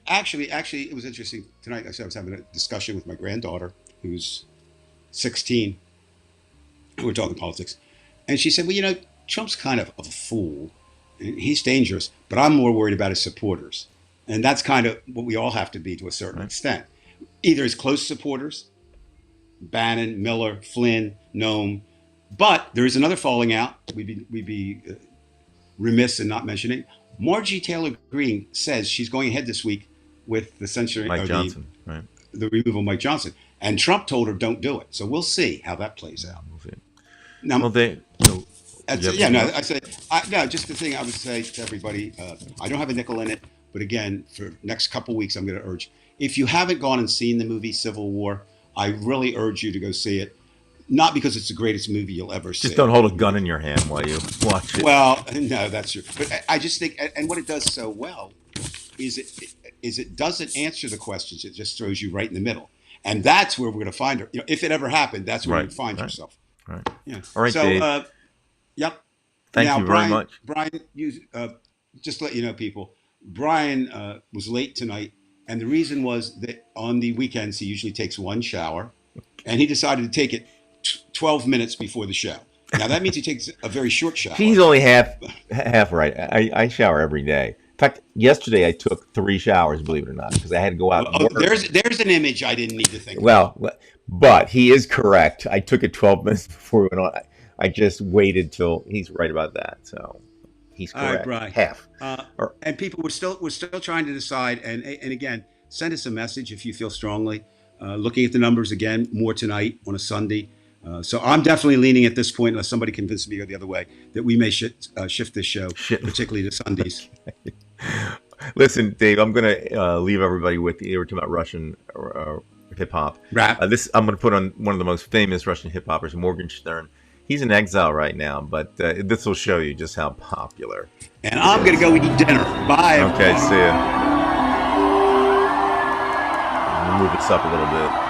it was interesting tonight. I was having a discussion with my granddaughter, who's 16. We were talking politics, and she said, "Well, Trump's kind of a fool. And he's dangerous, but I'm more worried about his supporters, and that's kind of what we all have to be to a certain Right? extent. Either his close supporters, Bannon, Miller, Flynn, Nome, but there is another falling out. We'd be remiss in not mentioning. Margie Taylor Greene says she's going ahead this week with the censoring Mike or Johnson, right? the removal of Mike Johnson, and Trump told her don't do it. So we'll see how that plays out. We'll see. Now, Well, they. So, you have yeah, something no, else? I say, no, just the thing I would say to everybody, I don't have a nickel in it, but again, for next couple weeks, I'm going to urge, if you haven't gone and seen the movie Civil War, I really urge you to go see it. Not because it's the greatest movie you'll ever Just see. don't hold a gun in your hand while you watch it. Well, no, that's true. But I just think, and what it does so well is it doesn't answer the questions. It just throws you right in the middle, and that's where we're going to find her. If it ever happened, that's where Right, you'd find right, yourself. right. Yeah. All right, So, Dave. yep. Thank Now, you very Brian, much. you just to let you know, people. Brian was late tonight, and the reason was that on the weekends he usually takes one shower, and he decided to take it 12 minutes before the show. Now that means he takes a very short shower. He's only half right. I shower every day. In fact, yesterday I took 3 showers, believe it or not, because I had to go out and Oh, work. there's an image I didn't need to think of. Well, but he is correct. I took it 12 minutes before we went on. I just waited till he's right about that. So he's All right, correct. Brian. Half. Uh, Or, and people, we're still trying to decide. And again, send us a message if you feel strongly. Looking at the numbers again more tonight on a Sunday. So I'm definitely leaning at this point, unless somebody convinces me to go the other way, that we may shift this show, shit. particularly to Sundays. Listen, Dave, I'm going to leave everybody with you were talking about Russian hip hop. Rap. This I'm going to put on one of the most famous Russian hip hoppers, Morgenstern. He's in exile right now, but this will show you just how popular. And I'm going to go eat dinner. Bye. Okay, see ya. Move this up a little bit.